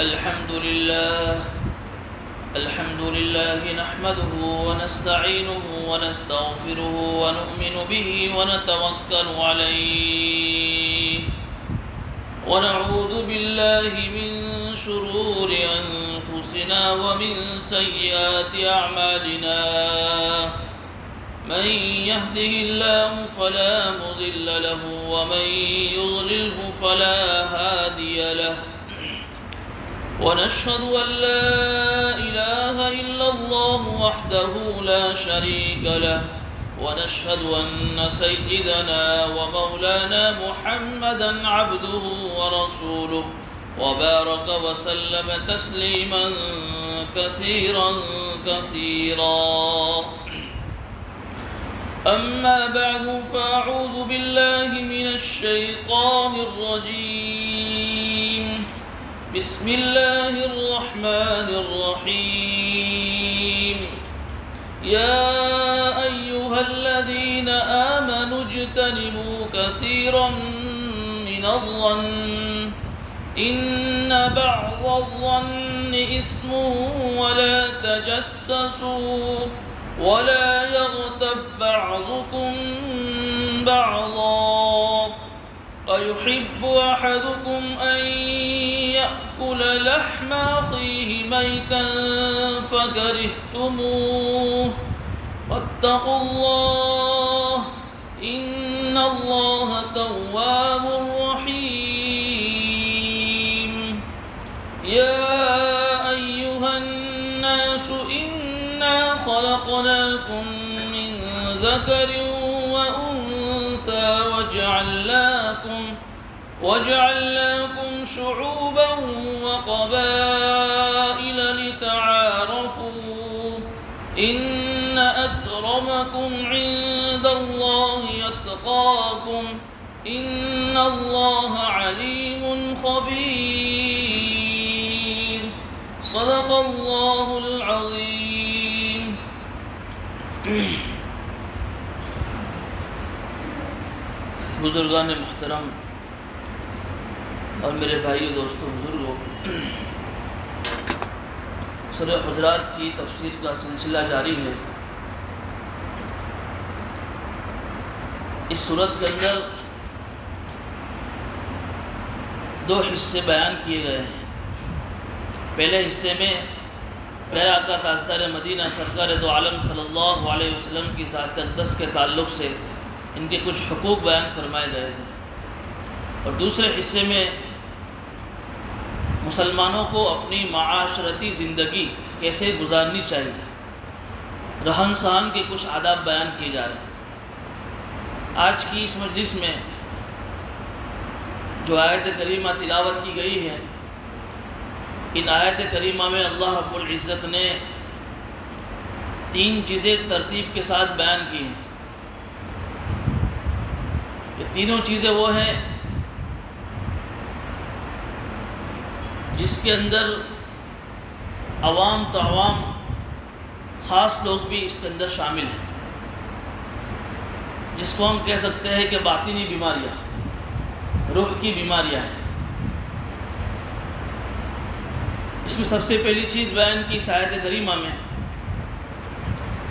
الحمد لله نحمده ونستعينه ونستغفره ونؤمن به ونتوكل عليه ونعوذ بالله من شرور أنفسنا ومن سيئات أعمالنا من يهده الله فلا مضل له ومن يضلله فلا هادي له ونشهد أن لا إله إلا الله وحده لا شريك له ونشهد أن سيدنا ومولانا محمدا عبده ورسوله وبارك وسلم تسليما كثيرا أما بعد فأعوذ بالله من الشيطان الرجيم بسم الله الرحمن الرحيم يا أيها الذين آمنوا اجتنبوا كثيرا من الظن إن بعض الظن إثم ولا تجسسوا ولا يغتب بعضكم بعضا أيحب أحدكم أن يأكل لحم أخيه ميتا فكرهتموه واتقوا الله إن الله تواب رحيم يا أيها الناس إنا خلقناكم من ذكر وأنثى وجعلناكم شعوبا وقبائل لتعارفوا إن أكرمكم عند الله يتقاكم إن الله عليم خبير صدق الله العظيم. بزرگان محترم اور میرے بھائیو دوستو بزرگوں، سورہ حجرات کی تفسیر کا سلسلہ جاری ہے۔ اس سورت کے اندر دو حصے بیان کیے گئے ہیں۔ پہلے حصے میں پیارے آقا تاجدار مدینہ سرکار دو عالم صلی اللہ علیہ وسلم کی ذات اقدس کے تعلق سے ان کے کچھ حقوق بیان فرمائے گئے تھے، اور دوسرے حصے میں مسلمانوں کو اپنی معاشرتی زندگی کیسے گزارنی چاہیے، رہن سہن کے کچھ آداب بیان کیے جا رہے ہیں۔ آج کی اس مجلس میں جو آیت کریمہ تلاوت کی گئی ہے، ان آیت کریمہ میں اللہ رب العزت نے 3 چیزیں ترتیب کے ساتھ بیان کی ہیں۔ یہ تینوں چیزیں وہ ہیں جس کے اندر عوام تو عوام، خاص لوگ بھی اس کے اندر شامل ہیں، جس کو ہم کہہ سکتے ہیں کہ باطنی بیماریاں، روح کی بیماریاں ہیں۔ اس میں سب سے پہلی چیز بیان کی اس آیت کریمہ میں،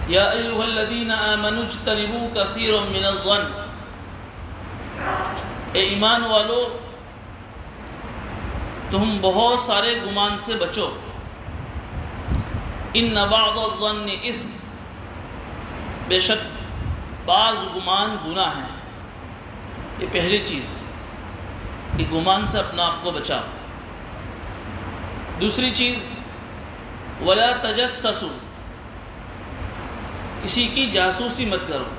یا ایھا الذین آمنوا اجتنبوا کثیرا من الظن، اے ایمان والو تم بہت سارے گمان سے بچو، ان بعض الظن اثم، بے شک بعض گمان گناہ ہیں۔ یہ پہلی چیز کہ گمان سے اپنا آپ کو بچاؤ۔ دوسری چیز ولا تجسسوا، کسی کی جاسوسی مت کرو،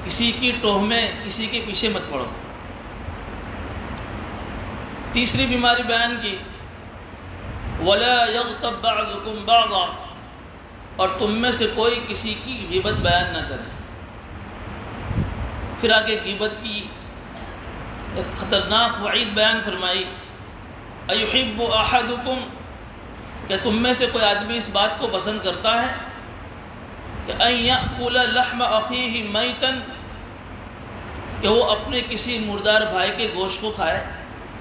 کسی کی ٹوہ میں کسی کے پیچھے مت پڑو۔ تیسری بیماری بیان کی ولا یغتب بعضکم بعضا، اور تم میں سے کوئی کسی کی غیبت بیان نہ کرے۔ پھر آگے غیبت کی ایک خطرناک وعید بیان فرمائی، ایحب احدکم، کہ تم میں سے کوئی آدمی اس بات کو پسند کرتا ہے کہ ان یأکل لحم اخیہ میتا، کہ وہ اپنے کسی مردار بھائی کے گوشت کو کھائے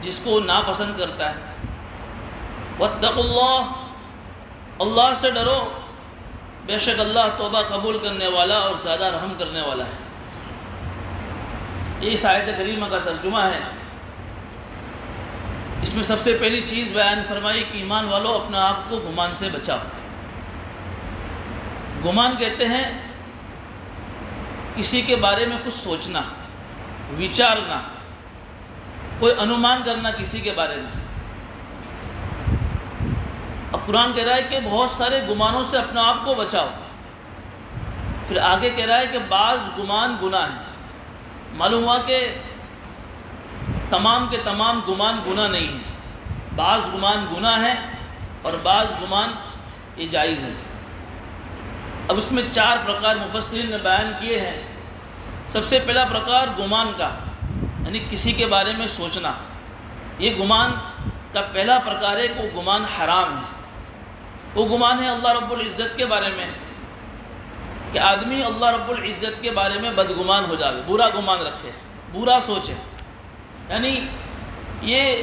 جس کو ناپسند کرتا ہے۔ واتقوا اللہ، اللہ سے ڈرو، بے شک اللہ توبہ قبول کرنے والا اور زیادہ رحم کرنے والا ہے۔ یہ اس آیت کریمہ کا ترجمہ ہے۔ اس میں سب سے پہلی چیز بیان فرمائی کہ ایمان والو اپنے آپ کو گمان سے بچاؤ۔ گمان کہتے ہیں کسی کے بارے میں کچھ سوچنا، وچارنا، کوئی انومان کرنا کسی کے بارے میں۔ اب قرآن کہہ رہا ہے کہ بہت سارے گمانوں سے اپنے آپ کو بچاؤ، پھر آگے کہہ رہا ہے کہ بعض گمان گناہ ہیں۔ معلوم ہوا کہ تمام کے تمام گمان گناہ نہیں ہیں، بعض گمان گناہ ہیں اور بعض گمان یہ جائز ہے۔ اب اس میں 4 پرکار مفسرین نے بیان کیے ہیں۔ سب سے پہلا پرکار گمان کا، یعنی کسی کے بارے میں سوچنا۔ یہ گمان کا پہلا پرکار ہے کہ وہ گمان حرام ہے۔ وہ گمان ہے اللہ رب العزت کے بارے میں، کہ آدمی اللہ رب العزت کے بارے میں بدگمان ہو جاوے، برا گمان رکھے، برا سوچے۔ یعنی یہ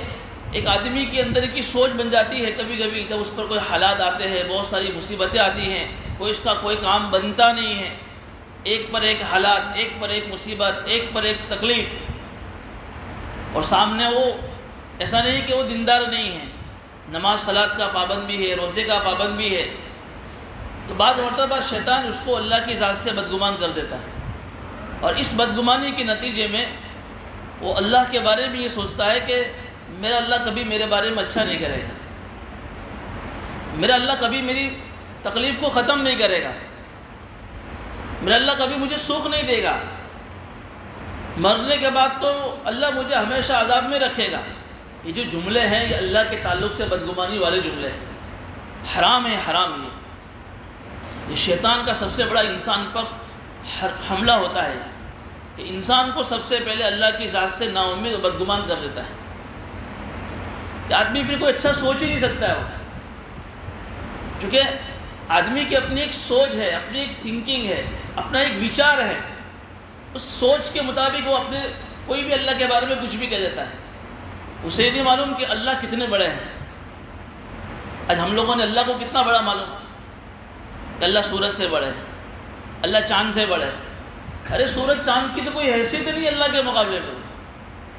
ایک آدمی کے اندر کی سوچ بن جاتی ہے کبھی کبھی، جب اس پر کوئی حالات آتے ہیں، بہت ساری مصیبتیں آتی ہیں، اس کا کوئی کام بنتا نہیں ہے، ایک پر ایک حالات، ایک پر ایک مصیبت، ایک پر ایک تکلیف، اور سامنے وہ ایسا نہیں کہ وہ دیندار نہیں ہے، نماز صلاۃ کا پابند بھی ہے، روزے کا پابند بھی ہے، تو بعض مرتبہ شیطان اس کو اللہ کی ذات سے بدگمان کر دیتا ہے، اور اس بدگمانی کے نتیجے میں وہ اللہ کے بارے میں یہ سوچتا ہے کہ میرا اللہ کبھی میرے بارے میں اچھا نہیں کرے گا، میرا اللہ کبھی میری تکلیف کو ختم نہیں کرے گا، میرا اللہ کبھی مجھے سکھ نہیں دے گا، مرنے کے بعد تو اللہ مجھے ہمیشہ عذاب میں رکھے گا۔ یہ جو جملے ہیں یہ اللہ کے تعلق سے بدگمانی والے جملے ہیں، حرام ہے، حرام یہ شیطان کا سب سے بڑا انسان پر حملہ ہوتا ہے کہ انسان کو سب سے پہلے اللہ کی ذات سے نا امید و بدگمان کر دیتا ہے کہ آدمی پھر کوئی اچھا سوچ ہی نہیں سکتا ہے، چونکہ آدمی کی اپنی ایک سوچ ہے، اپنی ایک تھنکنگ ہے، اپنا ایک وچار ہے، اس سوچ کے مطابق وہ اپنے کوئی بھی اللہ کے بارے میں کچھ بھی کہہ دیتا ہے۔ اسے نہیں معلوم کہ اللہ کتنے بڑے ہیں۔ آج ہم لوگوں نے اللہ کو کتنا بڑا معلوم کہ اللہ سورج سے بڑے ہے، اللہ چاند سے بڑے ہے۔ ارے سورج چاند کی تو کوئی حیثیت نہیں اللہ کے مقابلے میں،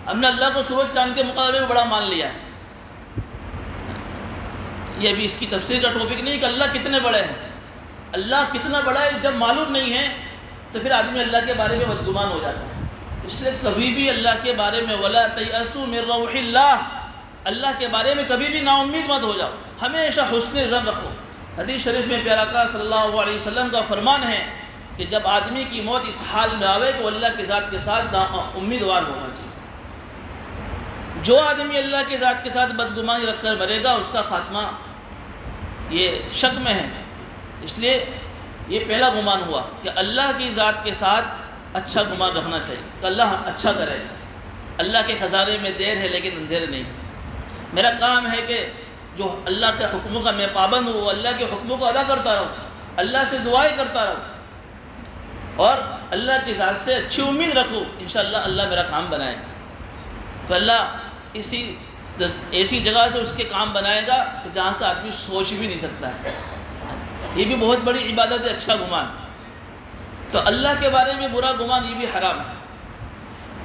ہم نے اللہ کو سورج چاند کے مقابلے میں بڑا مان لیا ہے۔ یہ ابھی اس کی تفسیر کا ٹاپک نہیں کہ اللہ کتنے بڑے ہیں۔ اللہ کتنا بڑا ہے جب معلوم نہیں ہے تو پھر آدمی اللہ کے بارے میں بدگمان ہو جاتا ہے۔ اس لیے کبھی بھی اللہ کے بارے میں وَلَا تَيْأَسُوا مِن رَوْحِ اللَّهِ، اللہ کے بارے میں کبھی بھی نا امید مت ہو جاؤ، ہمیشہ حسن ظن رکھو۔ حدیث شریف میں پیارا آقا صلی اللہ علیہ وسلم کا فرمان ہے کہ جب آدمی کی موت اس حال میں آوے کہ وہ اللہ کی ذات کے ساتھ نا امیدوار ہونا چاہیے۔ جو آدمی اللہ کی ذات کے ساتھ بدگمانی رکھ کر مرے گا اس کا خاتمہ یہ شک میں ہے۔ اس لیے یہ پہلا گمان ہوا کہ اللہ کی ذات کے ساتھ اچھا گمان رکھنا چاہیے کہ اللہ اچھا کرے گا، اللہ کے خزانے میں دیر ہے لیکن اندھیر نہیں۔ میرا کام ہے کہ جو اللہ کے حکموں کا میں پابند ہوں، اللہ کے حکموں کو ادا کرتا رہوں، اللہ سے دعائیں کرتا رہوں اور اللہ کی ذات سے اچھی امید رکھوں، انشاءاللہ اللہ میرا کام بنائے گا۔ تو اللہ ایسی جگہ سے اس کے کام بنائے گا کہ جہاں سے آدمی سوچ بھی نہیں سکتا ہے۔ یہ بھی بہت بڑی عبادت ہے، اچھا گمان۔ تو اللہ کے بارے میں برا گمان یہ بھی حرام ہے۔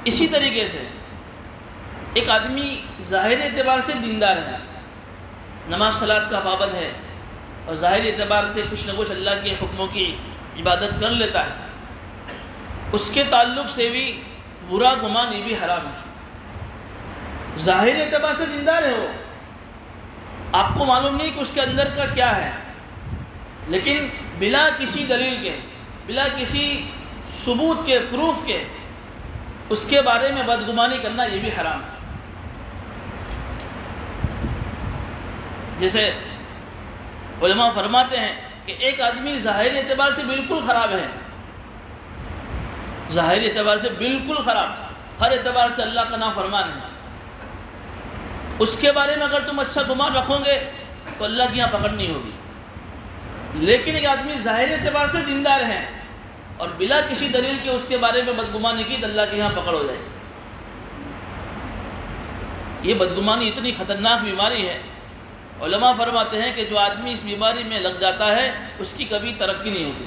اسی طریقے سے ایک آدمی ظاہری اعتبار سے دیندار ہے، نماز صلاۃ کا پابند ہے اور ظاہری اعتبار سے کچھ نہ کچھ اللہ کے حکموں کی عبادت کر لیتا ہے، اس کے تعلق سے بھی برا گمان یہ بھی حرام ہے۔ ظاہری اعتبار سے دیندار ہے وہ، آپ کو معلوم نہیں کہ اس کے اندر کا کیا ہے، لیکن بلا کسی دلیل کے، بلا کسی ثبوت کے، پروف کے اس کے بارے میں بدگمانی کرنا یہ بھی حرام ہے۔ جیسے علماء فرماتے ہیں کہ ایک آدمی ظاہری اعتبار سے بالکل خراب ہے، ظاہری اعتبار سے بالکل خراب، ہر اعتبار سے اللہ کا نافرمان ہے، اس کے بارے میں اگر تم اچھا گمان رکھو گے تو اللہ کی یہاں پکڑ نہیں ہوگی۔ لیکن ایک آدمی ظاہری اعتبار سے دیندار ہے اور بلا کسی دلیل کے اس کے بارے میں بدگمانی کی تو اللہ کے یہاں پکڑ ہو جائے گی۔ یہ بدگمانی اتنی خطرناک بیماری ہے علماء فرماتے ہیں کہ جو آدمی اس بیماری میں لگ جاتا ہے اس کی کبھی ترقی نہیں ہوتی،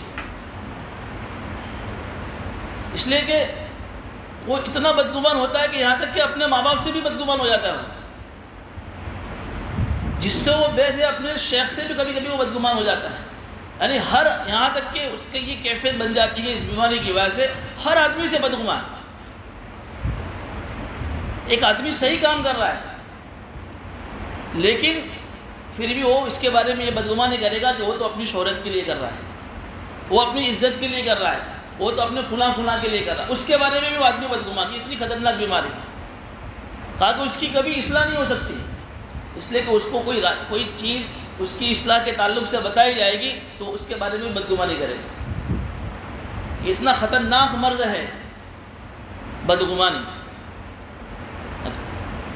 اس لیے کہ وہ اتنا بدگمان ہوتا ہے کہ یہاں تک کہ اپنے ماں باپ سے بھی بدگمان ہو جاتا ہے، جس سے وہ بے تھے اپنے شیخ سے بھی کبھی کبھی وہ بدگمان ہو جاتا ہے، یعنی یہاں تک کہ اس کی یہ کیفیت بن جاتی ہے اس بیماری کی وجہ سے ہر آدمی سے بدگمان۔ ایک آدمی صحیح کام کر رہا ہے لیکن پھر بھی وہ اس کے بارے میں یہ بدگمانی کرے گا کہ وہ تو اپنی شہرت کے لیے کر رہا ہے، وہ اپنی عزت کے لیے کر رہا ہے، وہ تو اپنے فلاں کے لیے کر رہا ہے، اس کے بارے میں بھی وہ آدمی بدگمان۔ یہ اتنی خطرناک بیماری ہے، کہا کہ اس کی کبھی اصلاح نہیں ہو سکتی، اس لیے کہ اس کو کوئی چیز اس کی اصلاح کے تعلق سے بتائی جائے گی تو اس کے بارے میں بدگمانی کرے گا۔ یہ اتنا خطرناک مرض ہے بدگمانی۔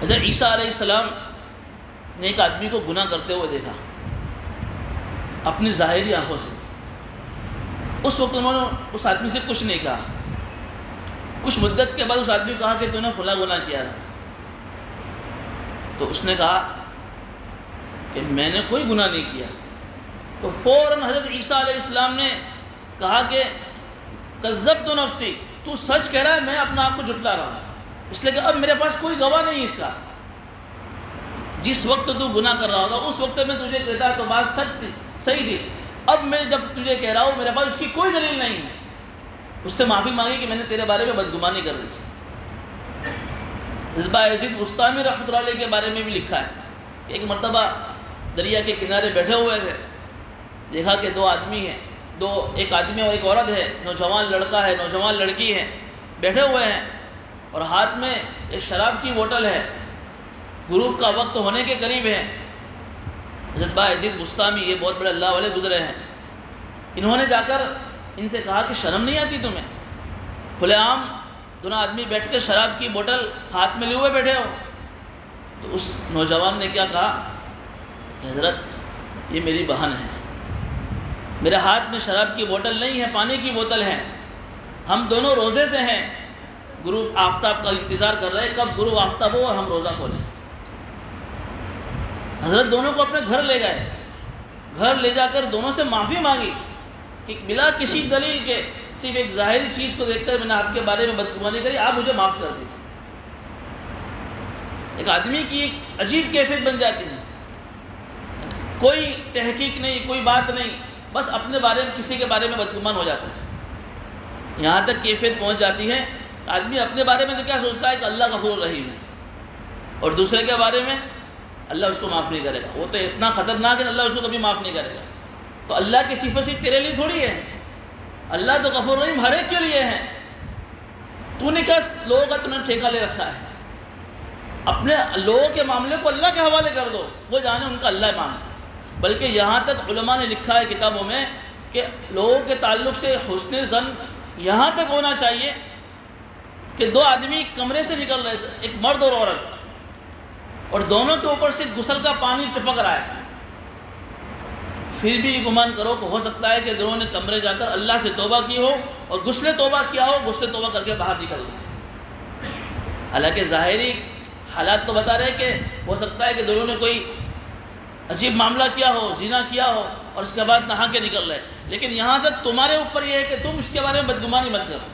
حضرت عیسیٰ علیہ السلام نے ایک آدمی کو گناہ کرتے ہوئے دیکھا اپنی ظاہری آنکھوں سے، اس وقت انہوں نے اس آدمی سے کچھ نہیں کہا، کچھ مدت کے بعد اس آدمی کو کہا کہ تو نے فلاں گناہ کیا تھا، تو اس نے کہا کہ میں نے کوئی گناہ نہیں کیا، تو فوراً حضرت عیسیٰ علیہ السلام نے کہا کہ کذبت نفسی، تو سچ کہہ رہا ہے، میں اپنا آپ کو جھٹلا رہا ہوں، اس لیے کہ اب میرے پاس کوئی گواہ نہیں اس کا، جس وقت تو گناہ کر رہا ہوگا اس وقت میں تجھے کہتا تو بات سچ تھی، صحیح تھی، اب میں جب تجھے کہہ رہا ہوں میرے پاس اس کی کوئی دلیل نہیں ہے، اس سے معافی مانگی کہ میں نے تیرے بارے میں بدگمانی کر دی۔ حضرت بایزید بسطامی رحمۃ اللہ علیہ کے بارے میں بھی لکھا ہے کہ ایک مرتبہ دریا کے کنارے بیٹھے ہوئے تھے، دیکھا کہ دو آدمی ہیں، ایک آدمی اور ایک عورت ہے، نوجوان لڑکا ہے نوجوان لڑکی ہے، بیٹھے ہوئے ہیں اور ہاتھ میں ایک شراب کی بوتل ہے، غروب کا وقت ہونے کے قریب ہے۔ حضرت بایزید بسطامی یہ بہت بڑے اللہ والے گزرے ہیں، انہوں نے جا کر ان سے کہا کہ شرم نہیں آتی تمہیں، کھلے عام دونوں آدمی بیٹھ کے شراب کی بوتل ہاتھ میں لیے ہوئے بیٹھے ہو؟ تو اس نوجوان نے کیا کہا کہ حضرت یہ میری بہن ہے، میرے ہاتھ میں شراب کی بوتل نہیں ہے، پانی کی بوتل ہے، ہم دونوں روزے سے ہیں، غروب آفتاب کا انتظار کر رہے ہیں کب غروب آفتاب ہو اور ہم روزہ کھولیں۔ حضرت دونوں کو اپنے گھر لے گئے، گھر لے جا کر دونوں سے معافی مانگی کہ بلا کسی دلیل کے صرف ایک ظاہری چیز کو دیکھ کر میں نے آپ کے بارے میں بدگمانی کری، آپ مجھے معاف کر دیجیے۔ ایک آدمی کی ایک عجیب کیفیت بن جاتی ہے، کوئی تحقیق نہیں، کوئی بات نہیں، بس اپنے بارے میں کسی کے بارے میں بدگمان ہو جاتا ہے، یہاں تک کیفیت پہنچ جاتی ہے آدمی اپنے بارے میں تو کیا سوچتا ہے کہ اللہ غفور رحیم ہے، اور دوسرے کے بارے میں اللہ اس کو معاف نہیں کرے گا، وہ تو اتنا خطرناک ہے اللہ اس کو کبھی معاف نہیں کرے گا۔ تو اللہ کی صفت صرف تیرے لیے تھوڑی ہے، اللہ تو غفور رحیم ہر ایک کے لیے ہے، تو نے کیا لوگوں کا تُو نے ٹھیکہ لے رکھا ہے؟ اپنے لوگوں کے معاملے کو اللہ کے حوالے کر دو، وہ جانے ان کا اللہ معاملہ۔ بلکہ یہاں تک علماء نے لکھا ہے کتابوں میں کہ لوگوں کے تعلق سے حسن ظن یہاں تک ہونا چاہیے کہ دو آدمی کمرے سے نکل رہے تھے، ایک مرد اور عورت، اور دونوں کے اوپر سے غسل کا پانی ٹپک رہا ہے، پھر بھی یہ گمان کرو کہ ہو سکتا ہے کہ دونوں نے کمرے جا کر اللہ سے توبہ کی ہو اور غسل توبہ کیا ہو، غسل توبہ کر کے باہر نکل گئے۔ حالانکہ ظاہری حالات تو بتا رہے کہ ہو سکتا ہے کہ دونوں نے کوئی عجیب معاملہ کیا ہو، زنا کیا ہو، اور اس کے بعد نہا کے نکل رہے، لیکن یہاں تک تمہارے اوپر یہ ہے کہ تم اس کے بارے میں بدگمانی مت کرو،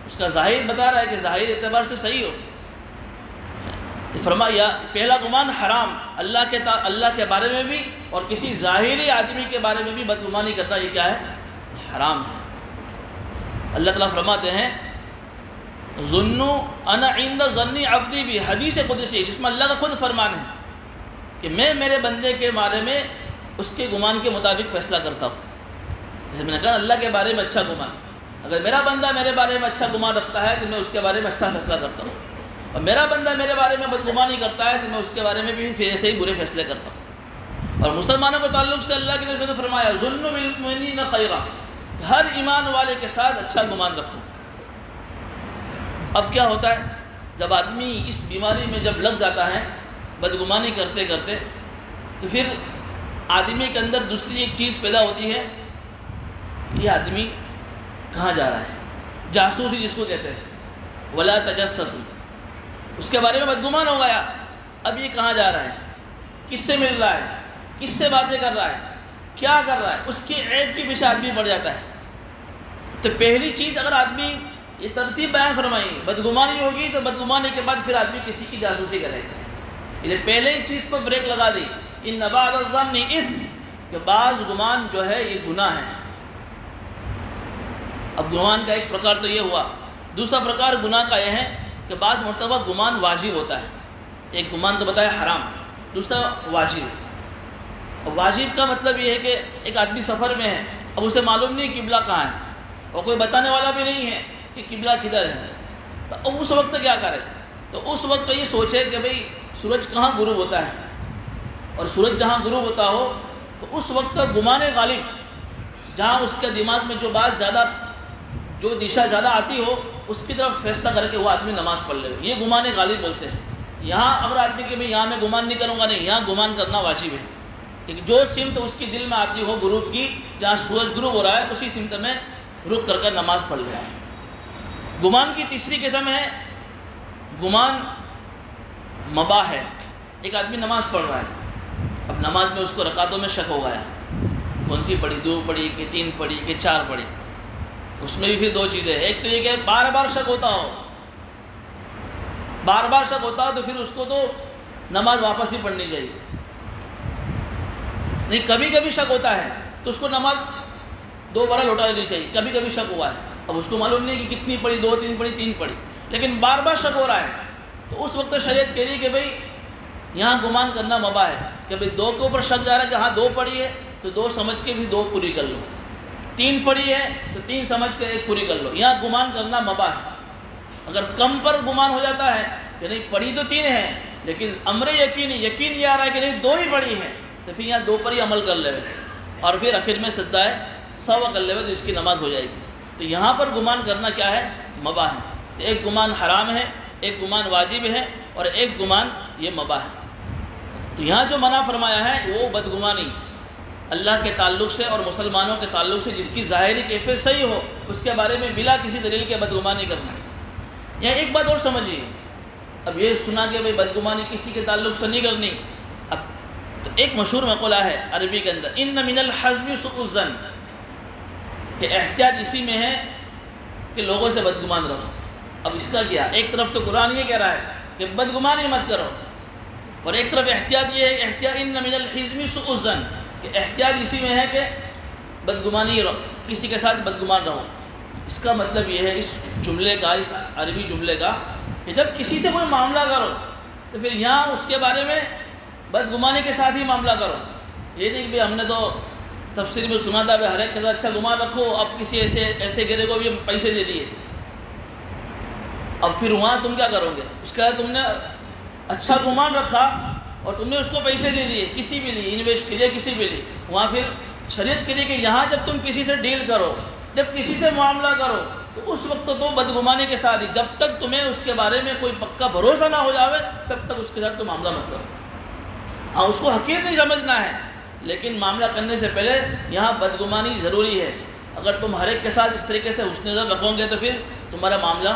اس کا ظاہر بتا رہا ہے کہ ظاہر اعتبار سے صحیح ہو۔ تو فرمایا پہلا گمان حرام، اللہ کے بارے میں بھی اور کسی ظاہری آدمی کے بارے میں بھی بدگمانی کرنا یہ کیا ہے؟ حرام ہے۔ اللہ تعالیٰ فرماتے ہیں ظنوا انا عند ظن عبدی بھی، حدیث قدسی جس میں اللہ کا خود فرمان ہے کہ میں میرے بندے کے بارے میں اس کے گمان کے مطابق فیصلہ کرتا ہوں۔ جیسے میں نے کہا اللہ کے بارے میں اچھا گمان، اگر میرا بندہ میرے بارے میں اچھا گمان رکھتا ہے تو میں اس کے بارے میں اچھا فیصلہ کرتا ہوں، اور میرا بندہ میرے بارے میں بدگمانی کرتا ہے تو میں اس کے بارے میں بھی پھر ایسے ہی برے فیصلے کرتا ہوں۔ اور مسلمانوں کے تعلق سے اللہ کے نبی نے فرمایا ظن بالمؤمنین خیرا، ہر ایمان والے کے ساتھ اچھا گمان رکھو۔ اب کیا ہوتا ہے جب آدمی اس بیماری میں جب لگ جاتا ہے بدگمانی کرتے کرتے، تو پھر آدمی کے اندر دوسری ایک چیز پیدا ہوتی ہے، یہ آدمی کہاں جا رہا ہے، جاسوسی جس کو کہتے ہیں، ولا تجسسوا، اس کے بارے میں بدگمان ہو گیا، اب یہ کہاں جا رہا ہے، کس سے مل رہا ہے، کس سے باتیں کر رہا ہے، کیا کر رہا ہے، اس کے عیب کے پیچھے آدمی پڑ جاتا ہے۔ تو پہلی چیز اگر آدمی یہ ترتیب بیان فرمائی، بدگمانی ہوگی تو بدگمانی کے بعد پھر آدمی کسی کی جاسوسی کرے گا۔ یہ پہلے ہی چیز پر بریک لگا دی، ان بعض الظن اثم، کہ بعض گمان جو ہے یہ گناہ ہے۔ اب گمان کا ایک پرکار تو یہ ہوا، دوسرا پرکار گناہ کا یہ ہے کہ بعض مرتبہ گمان واجب ہوتا ہے۔ ایک گمان تو بتایا حرام، دوسرا واجب۔ اور واجب کا مطلب یہ ہے کہ ایک آدمی سفر میں ہے، اب اسے معلوم نہیں قبلہ کہاں ہے، اور کوئی بتانے والا بھی نہیں ہے کہ قبلہ کدھر ہے، تو اب اس وقت کیا کرے؟ تو اس وقت یہ سوچے کہ بھئی سورج کہاں غروب ہوتا ہے، اور سورج جہاں غروب ہوتا ہو تو اس وقت گمان غالب، جہاں اس کے دماغ میں جو بات زیادہ، جو دشا زیادہ آتی ہو، اس کی طرف فیصلہ کر کے وہ آدمی نماز پڑھ لے، یہ گمان غالب بولتے ہیں۔ یہاں اگر آدمی کہ بھئی یہاں میں گمان نہیں کروں گا، نہیں، یہاں گمان کرنا واجب ہے، کہ جو سمت اس کی دل میں آتی ہو غروب کی، جہاں سورج غروب ہو رہا ہے اسی سمت میں رک کر کے نماز پڑھ لے۔ گمان کی تیسری قسم ہے گمان مباح ہے۔ ایک آدمی نماز پڑھ رہا ہے، اب نماز میں اس کو رکعتوں میں شک ہو گیا، کون سی پڑھی، 2 پڑھی کہ 3 پڑھی کہ 4 پڑھی۔ اس میں بھی پھر 2 چیزیں، ایک تو یہ کہ بار بار شک ہوتا ہو، بار بار شک ہوتا ہو تو پھر اس کو تو نماز واپس ہی پڑھنی چاہیے۔ نہیں، کبھی کبھی شک ہوتا ہے تو اس کو نماز دوبارہ لوٹا لینی چاہیے، کبھی کبھی شک ہوا ہے، اب اس کو معلوم نہیں کہ کتنی پڑھی، 2 3 پڑھی 3 پڑھی، لیکن بار بار شک ہو رہا ہے، تو اس وقت شریعت کہہ رہی کہ بھئی یہاں گمان کرنا مباح ہے، کہ بھئی 2 کے اوپر شک جا رہا ہے کہ ہاں 2 پڑھی ہے تو 2 سمجھ کے بھی 2 پوری کر لو، 3 پڑھی ہے تو 3 سمجھ کے 1 پوری کر لو، یہاں گمان کرنا مباح ہے۔ اگر کم پر گمان ہو جاتا ہے کہ نہیں پڑھی تو 3 ہے لیکن امر یقین یہ آ رہا ہے کہ نہیں 2 ہی پڑھی ہے، تو پھر یہاں 2 پر ہی عمل کر لے، اور پھر آخر میں سجدہ سہو کر لے تو اس کی نماز ہو جائے گی۔ تو یہاں پر گمان کرنا کیا ہے؟ مباح ہے۔ تو ایک گمان حرام ہے، ایک گمان واجب ہے، اور ایک گمان یہ مباح ہے۔ تو یہاں جو منع فرمایا ہے وہ بدگمانی اللہ کے تعلق سے اور مسلمانوں کے تعلق سے، جس کی ظاہری کیفیت صحیح ہو اس کے بارے میں بلا کسی دلیل کے بدگمانی کرنا ہے۔ یہاں ایک بات اور سمجھیے، اب یہ سنا کہ بھئی بدگمانی کسی کے تعلق سے نہیں کرنی، اب تو ایک مشہور مقولہ ہے عربی کے اندر، ان من الحزم سوء الظن، کہ احتیاط اسی میں ہے کہ لوگوں سے بدگمان رہو۔ اب اس کا کیا؟ ایک طرف تو قرآن یہ کہہ رہا ہے کہ بدگمانی مت کرو، اور ایک طرف احتیاط یہ ہے کہ احتیاط ان من الحزم سوء الظن، کہ احتیاط اسی میں ہے کہ بدگمانی رہو، کسی کے ساتھ بدگمان رہو۔ اس کا مطلب یہ ہے اس جملے کا، اس عربی جملے کا، کہ جب کسی سے کوئی معاملہ کرو تو پھر یہاں اس کے بارے میں بدگمانی کے ساتھ ہی معاملہ کرو۔ یہ نہیں کہ ہم نے تو تفسیر میں سنا تھا ہر ایک کے ساتھ اچھا گمان رکھو، اب کسی ایسے گرے کو بھی پیسے دے دیے، اب پھر وہاں تم کیا کرو گے؟ اس کے بعد تم نے اچھا گمان رکھا اور تم نے اس کو پیسے دے دیے، کسی بھی لیے انویسٹ کے لیے، کسی بھی لیے، وہاں پھر شریعت کے لیے کہ یہاں جب تم کسی سے ڈیل کرو، جب کسی سے معاملہ کرو تو اس وقت تو بدگمانی کے ساتھ ہی، جب تک تمہیں اس کے بارے میں کوئی پکا بھروسہ نہ ہو جاوے تب تک اس کے ساتھ تو معاملہ مت کرو۔ ہاں اس کو حقیر نہیں سمجھنا ہے، لیکن معاملہ کرنے سے پہلے یہاں بدگمانی ضروری ہے۔ اگر تم ہر ایک کے ساتھ اس طریقے سے حسن نظر رکھو گے تو پھر تمہارا معاملہ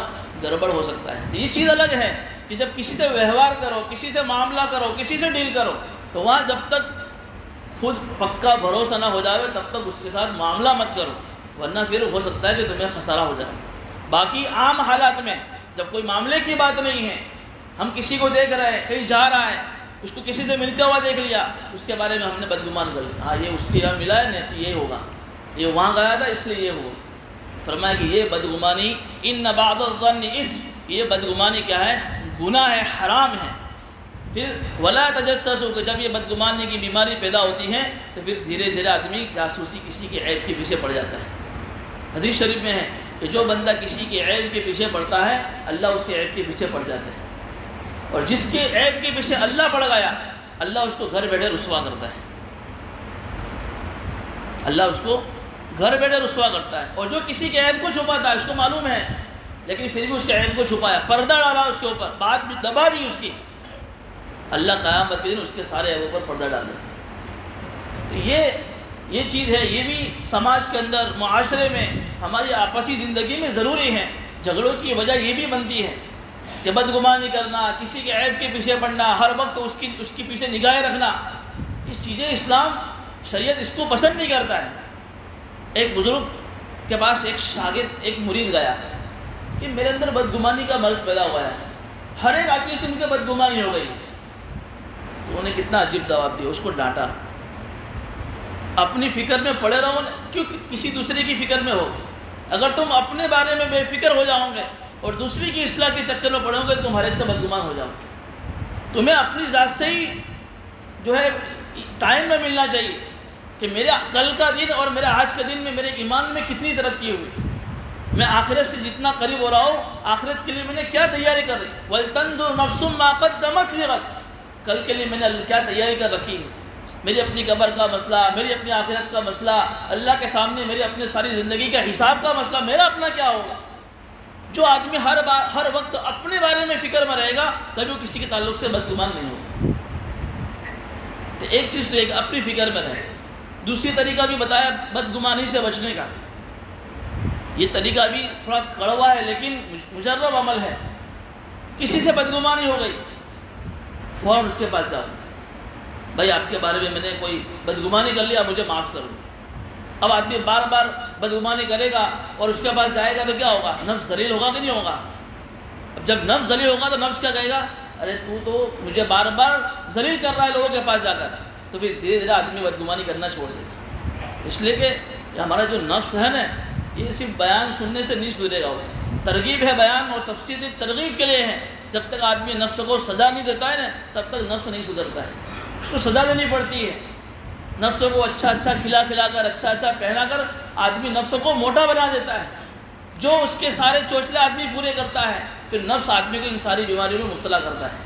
گڑبڑ ہو سکتا ہے۔ یہ چیز الگ ہے کہ جب کسی سے ویوہار کرو، کسی سے معاملہ کرو، کسی سے ڈیل کرو، تو وہاں جب تک خود پکا بھروسہ نہ ہو جاوے تب تک اس کے ساتھ معاملہ مت کرو، ورنہ پھر ہو سکتا ہے کہ تمہیں خسارہ ہو جائے۔ باقی عام حالات میں جب کوئی معاملے کی بات نہیں ہے، ہم کسی کو دیکھ رہے ہیں، کہیں جا رہا ہے، اس کو کسی سے ملتا ہوا دیکھ لیا، اس کے بارے میں ہم نے بدگمان کر لیا، ہاں یہ اس کے یہاں ملا ہے نہیں تو یہ ہوگا، یہ وہاں گیا تھا اس لیے یہ ہوا۔ فرمایا کہ یہ بدگمانی ان بعض الظن اثم، یہ بدگمانی کیا ہے؟ گناہ ہے، حرام ہے۔ پھر ولا تجسسوا، کہ جب یہ بدگمانی کی بیماری پیدا ہوتی ہے تو پھر دھیرے دھیرے آدمی جاسوسی کسی کے عیب کے پیچھے پڑ جاتا ہے۔ حدیث شریف میں ہے کہ جو بندہ کسی کے عیب کے پیچھے پڑتا ہے اللہ اس کے عیب کے پیچھے پڑ جاتا ہے، اور جس کے عیب کے پیچھے اللہ پڑ گیا اللہ اس کو گھر بیٹھے رسوا کرتا ہے، اللہ اس کو گھر بیٹھے رسوا کرتا ہے۔ اور جو کسی کے عیب کو چھپاتا ہے، اس کو معلوم ہے لیکن پھر بھی اس کے عیب کو چھپایا، پردہ ڈالا اس کے اوپر، بات بھی دبا دی اس کی، اللہ قیامت کے دن اس کے سارے عیبوں پر پردہ ڈال دیتا ہے۔ تو یہ چیز ہے، یہ بھی سماج کے اندر، معاشرے میں، ہماری آپسی زندگی میں ضروری ہے۔ جھگڑوں کی وجہ یہ بھی بنتی ہے کہ بدگمانی کرنا، کسی کے عیب کے پیچھے پڑنا، ہر وقت اس کی پیچھے نگاہیں رکھنا، اس چیزیں اسلام شریعت اس کو پسند نہیں کرتا ہے۔ ایک بزرگ کے پاس ایک شاگرد، ایک مرید گیا کہ میرے اندر بدگمانی کا مرض پیدا ہوا ہے، ہر ایک آدمی سے مجھے بدگمانی ہو گئی۔ تو انہوں نے کتنا عجیب جواب دیا، اس کو ڈانٹا، اپنی فکر میں پڑے رہو، کیوں کسی دوسرے کی فکر میں ہو؟ اگر تم اپنے بارے میں بے فکر ہو جاؤ گے اور دوسری کی اصلاح کے چکر میں پڑو گے تو تم ہر ایک سے بدگمان ہو جاؤ گے۔ تمہیں اپنی ذات سے ہی جو ہے ٹائم میں ملنا چاہیے کہ میرے کل کا دن اور میرے آج کے دن میں میرے ایمان میں کتنی ترقی ہوئی، میں آخرت سے جتنا قریب ہو رہا ہوں، آخرت کے لیے میں نے کیا تیاری کر رہی، وَلْتَنْظُرْ نَفْسٌ مَا قَدَّمَتْ لِغَدٍ، کل کے لیے میں نے کیا تیاری کر رکھی ہے، میری اپنی قبر کا مسئلہ، میری اپنی آخرت کا مسئلہ، اللہ کے سامنے میری اپنی ساری زندگی کا حساب کا مسئلہ، میرا اپنا کیا ہوگا۔ جو آدمی ہر وقت اپنے بارے میں فکر میں رہے گا کبھی وہ کسی کے تعلق سے بدگمان نہیں ہوگا۔ تو ایک چیز تو ایک اپنی فکر میں رہے، دوسری طریقہ بھی بتایا بدگمانی سے بچنے کا، یہ طریقہ بھی تھوڑا کڑوا ہے لیکن مجرب عمل ہے۔ کسی سے بدگمانی ہو گئی، فوراً اس کے پاس جاؤ، بھائی آپ کے بارے میں میں نے کوئی بدگمانی کر لیا، مجھے معاف کرو۔ اب آدمی بار بار بدگمانی کرے گا اور اس کے پاس جائے گا تو کیا ہوگا؟ نفس ذلیل ہوگا کہ نہیں ہوگا؟ اب جب نفس ذلیل ہوگا تو نفس کیا کہے گا؟ ارے تو مجھے بار بار ذلیل کر رہا ہے لوگوں کے پاس جا کر، تو پھر دھیرے دھیرے آدمی بدگمانی کرنا چھوڑ دے گا۔ اس لیے کہ ہمارا جو نفس ہے نا، یہ صرف بیان سننے سے نہیں سدھرے گا، ترغیب ہے بیان اور تفسیر ترغیب کے لیے ہے۔ جب تک آدمی نفس کو سزا نہیں دیتا ہے نا تب تک نفس نہیں سدھرتا ہے، اس کو سزا دینی پڑتی ہے۔ نفس کو اچھا کھلا کر اچھا پہنا کر آدمی نفس کو موٹا بنا دیتا ہے، جو اس کے سارے چوچلے آدمی پورے کرتا ہے، پھر نفس آدمی کو ان ساری بیماریوں میں مبتلا کرتا ہے۔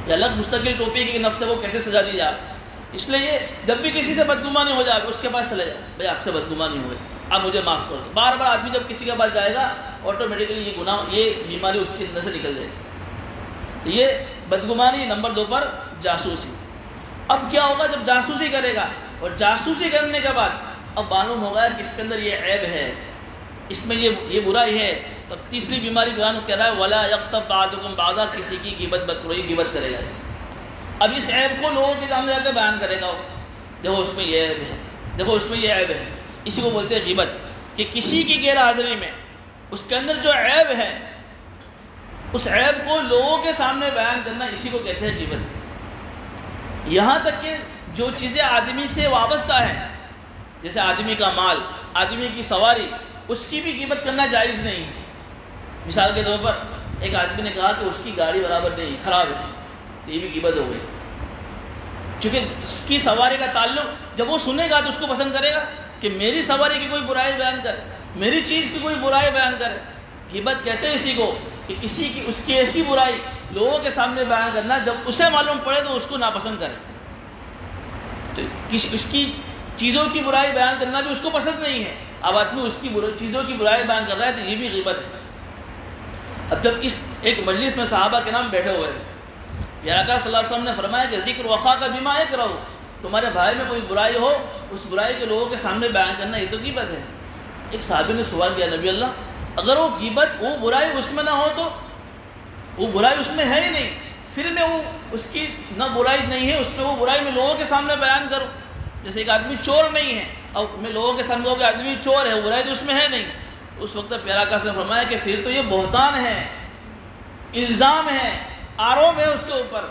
یہ الگ مستقل ٹاپک ہے کہ نفس کو کیسے سزا دی جائے۔ اس لیے جب بھی کسی سے بدگمانی ہو جائے اس کے پاس چلے جائے، بھائی آپ سے بدگمانی ہو گئی، آپ مجھے معاف کر دو۔ بار بار آدمی جب کسی کے پاس جائے گا آٹومیٹکلی یہ گناہ، یہ بیماری اس کے اندر سے نکل جائے گی۔ تو یہ بدگمانی۔ نمبر 2 پر جاسوسی۔ اب کیا ہوگا جب جاسوسی کرے گا، اور جاسوسی کرنے کے بعد اب معلوم ہوگا کہ اس کے اندر یہ عیب ہے، اس میں یہ برائی ہے، تب تیسری بیماری بیان کر رہا ہے وَلَا يَغْتَبْ بَعْضُكُمْ بَعْضًا، کسی کی غیبت غیبت کرے گا۔ اب اس عیب کو لوگوں کے سامنے جا کے بیان کرے گا، دیکھو اس میں یہ عیب ہے، دیکھو اس میں یہ عیب ہے۔ اسی کو بولتے ہیں غیبت، کہ کسی کی غیر حاضری میں اس کے اندر جو عیب ہے اس عیب کو لوگوں کے سامنے بیان کرنا، اسی کو کہتے ہیں غیبت۔ یہاں تک کہ جو چیزیں آدمی سے وابستہ ہیں، جیسے آدمی کا مال، آدمی کی سواری، اس کی بھی غیبت کرنا جائز نہیں ہے۔ مثال کے طور پر ایک آدمی نے کہا کہ اس کی گاڑی برابر نہیں، خراب ہے، یہ بھی غیبت ہو گئی، چونکہ اس کی سواری کا تعلق جب وہ سنے گا تو اس کو پسند کرے گا کہ میری سواری کی کوئی برائی بیان کرے، میری چیز کی کوئی برائی بیان کرے۔ غیبت کہتے ہیں اسی کو کہ کسی کی اس کی ایسی برائی لوگوں کے سامنے بیان کرنا جب اسے معلوم پڑے تو اس کو ناپسند کرے۔ تو اس کی چیزوں کی برائی بیان کرنا بھی اس کو پسند نہیں ہے، اب آدمی اس کی چیزوں کی برائی بیان کر رہا ہے تو یہ بھی غیبت ہے۔ اب جب اس ایک مجلس میں صحابہ کے نام بیٹھے ہوئے تھے، پیارا آقا صلی اللہ علیہ وسلم نے فرمایا کہ ذکر وخاک بما یکرہ، تمہارے بھائی میں کوئی برائی ہو اس برائی کے لوگوں کے سامنے بیان کرنا، یہ تو غیبت ہے۔ ایک صحابی نے سوال کیا، نبی اللہ اگر وہ غیبت، وہ برائی اس میں نہ ہو تو، وہ برائی اس میں ہے ہی نہیں، پھر میں وہ اس کی نہ برائی نہیں ہے اس میں، وہ برائی میں لوگوں کے سامنے بیان کروں؟ جیسے ایک آدمی چور نہیں ہے اور میں لوگوں کے سامنے کہ آدمی چور ہے، برائی تو اس میں ہے نہیں، اس وقت پیارا آقا نے فرمایا کہ پھر تو یہ بہتان ہے، الزام ہے، آروپ ہے اس کے اوپر،